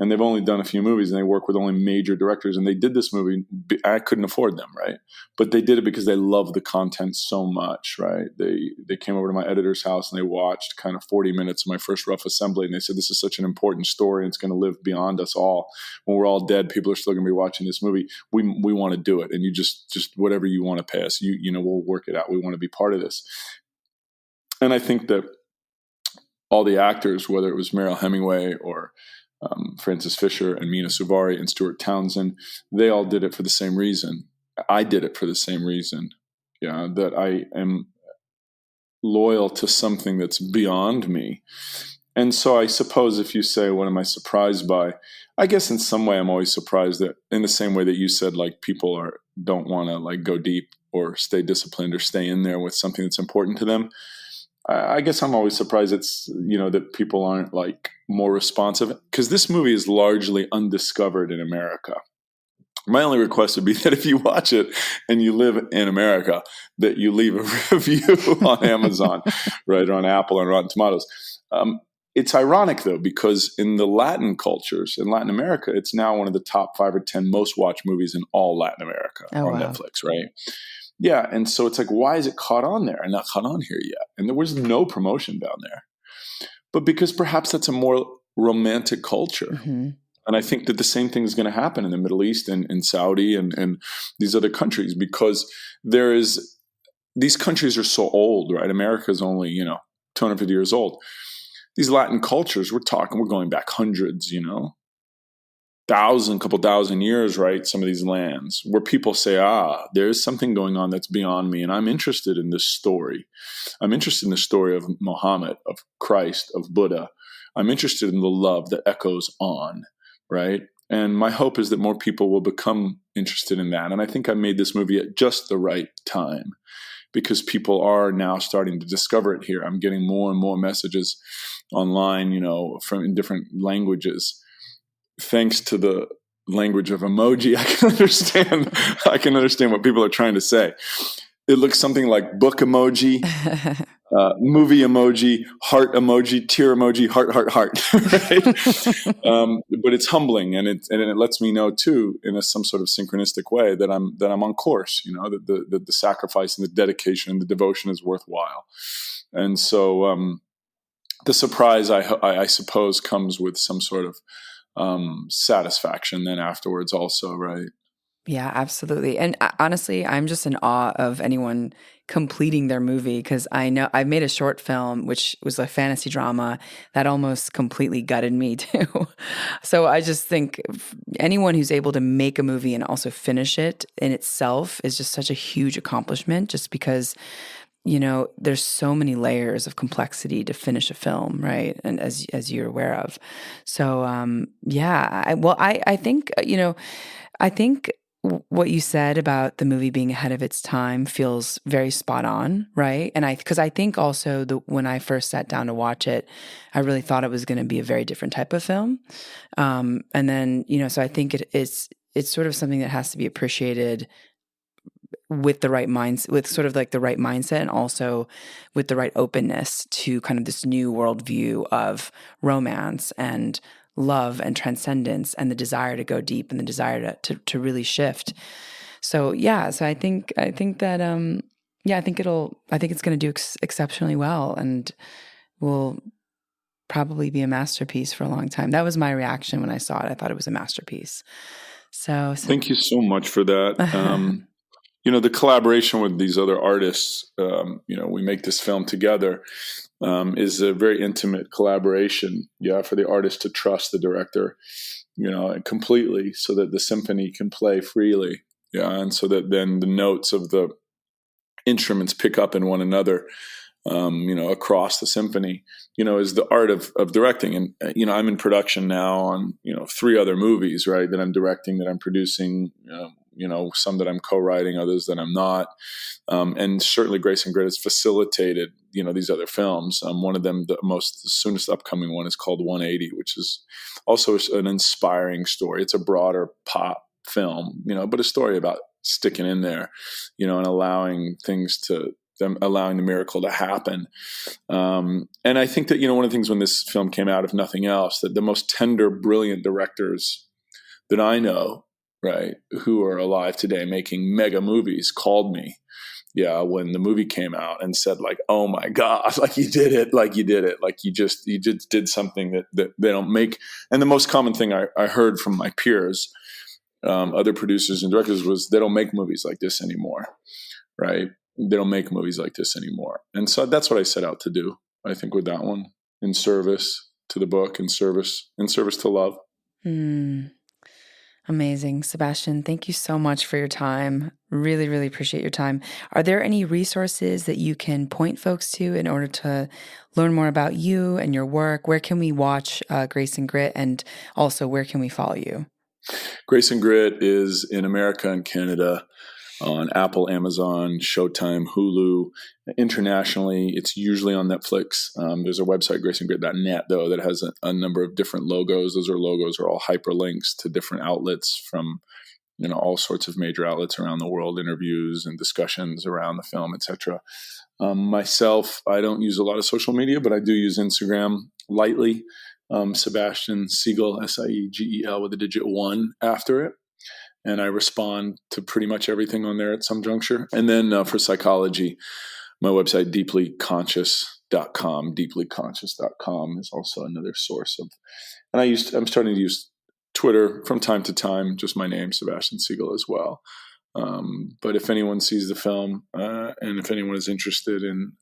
and they've only done a few movies, and they work with only major directors. And they did this movie. I couldn't afford them, right? But they did it because they love the content so much, right? They came over to my editor's house and they watched kind of 40 minutes of my first rough assembly, and they said, this is such an important story, and it's going to live beyond us all. When we're all dead, people are still going to be watching this movie. We want to do it, and you just whatever you want to pay us, we'll work it out. We want to be part of this. And I think that all the actors, whether it was Meryl Hemingway or Francis Fisher and Mina Suvari and Stuart Townsend, they all did it for the same reason. I did it for the same reason. Yeah, that I am loyal to something that's beyond me. And so I suppose if you say, what am I surprised by? I guess in some way I'm always surprised that in the same way that you said, people don't want to go deep or stay disciplined or stay in there with something that's important to them. I guess I'm always surprised it's, that people aren't more responsive, because this movie is largely undiscovered in America. My only request would be that if you watch it and you live in America, that you leave a review on Amazon, right, or on Apple or Rotten Tomatoes. It's ironic, though, because in the Latin cultures, in Latin America, it's now one of the top 5 or 10 most watched movies in all Latin America on Netflix, right? Yeah, and so it's why is it caught on there and not caught on here yet? And there was no promotion down there. But because perhaps that's a more romantic culture. Mm-hmm. And I think that the same thing is going to happen in the Middle East and in Saudi and these other countries, because these countries are so old, right? America is only, 250 years old. These Latin cultures, we're going back hundreds, couple thousand years, right? Some of these lands where people say, there's something going on that's beyond me. And I'm interested in this story. I'm interested in the story of Muhammad, of Christ, of Buddha. I'm interested in the love that echoes on, right? And my hope is that more people will become interested in that. And I think I made this movie at just the right time, because people are now starting to discover it here. I'm getting more and more messages online, from in different languages. Thanks to the language of emoji, I can understand what people are trying to say. It looks something like book emoji, movie emoji, heart emoji, tear emoji, heart, right? But it's humbling, and it lets me know too, in some sort of synchronistic way, that I'm on course. That the sacrifice and the dedication and the devotion is worthwhile. And so the surprise, I suppose, comes with some sort of satisfaction then afterwards also, right? Yeah, absolutely. And honestly, I'm just in awe of anyone completing their movie, because I know I made a short film, which was a fantasy drama that almost completely gutted me too. So I just think anyone who's able to make a movie and also finish it in itself is just such a huge accomplishment, just because, there's so many layers of complexity to finish a film, right? And as you're aware of. So, I think, I think what you said about the movie being ahead of its time feels very spot on, right? And because I think also when I first sat down to watch it, I really thought it was going to be a very different type of film. And then, so I think it's sort of something that has to be appreciated with the right mindset, with sort of like the right mindset, and also with the right openness to kind of this new worldview of romance and love and transcendence and the desire to go deep and the desire to really shift. So so I think that I think it's going to do exceptionally well, and will probably be a masterpiece for a long time. That was my reaction when I saw it. I thought it was a masterpiece. So thank you so much for that. The collaboration with these other artists, we make this film together, is a very intimate collaboration. For the artist to trust the director, completely, so that the symphony can play freely. And so that then the notes of the instruments pick up in one another, across the symphony, is the art of directing. And, I'm in production now on, 3 other movies, right, that I'm directing, that I'm producing, some that I'm co-writing, others that I'm not. And certainly Grace and Grit has facilitated, these other films. One of them, the soonest upcoming one, is called 180, which is also an inspiring story. It's a broader pop film, but a story about sticking in there, and allowing allowing the miracle to happen. And I think that, one of the things when this film came out, if nothing else, that the most tender, brilliant directors that I know, right, who are alive today making mega movies, called me, when the movie came out, and said, like, oh my God, like you did it, like you just did something that they don't make. And the most common thing I heard from my peers, other producers and directors, was they don't make movies like this anymore, right? They don't make movies like this anymore. And so that's what I set out to do, I think, with that one, in service to the book, in service to love. Amazing. Sebastian, thank you so much for your time. Really, really appreciate your time. Are there any resources that you can point folks to in order to learn more about you and your work? Where can we watch Grace and Grit, and also where can we follow you? Grace and Grit is in America and Canada on Apple, Amazon, Showtime, Hulu. Internationally, it's usually on Netflix. There's a website, graceandgrit.net, though, that has a number of different logos. Those logos are all hyperlinks to different outlets from, all sorts of major outlets around the world, interviews and discussions around the film, etc. Myself, I don't use a lot of social media, but I do use Instagram lightly. Sebastian Siegel, Siegel, with a digit 1 after it. And I respond to pretty much everything on there at some juncture. And then for psychology, my website, deeplyconscious.com. Deeplyconscious.com is also another source of. And I'm starting to use Twitter from time to time, just my name, Sebastian Siegel, as well. But if anyone sees the film, and if anyone is interested in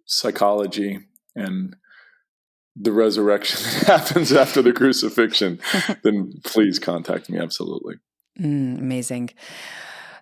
psychology and the resurrection that happens after the crucifixion, then please contact me. Absolutely. Amazing.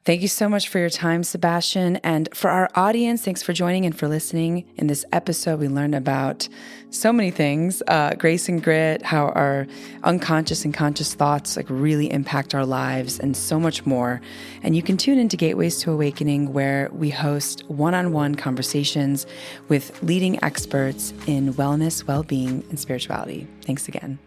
Thank you so much for your time, Sebastian. And for our audience, thanks for joining and for listening. In this episode, we learned about so many things, Grace and Grit, how our unconscious and conscious thoughts really impact our lives, and so much more. And you can tune into Gateways to Awakening, where we host one-on-one conversations with leading experts in wellness, well-being, and spirituality. Thanks again.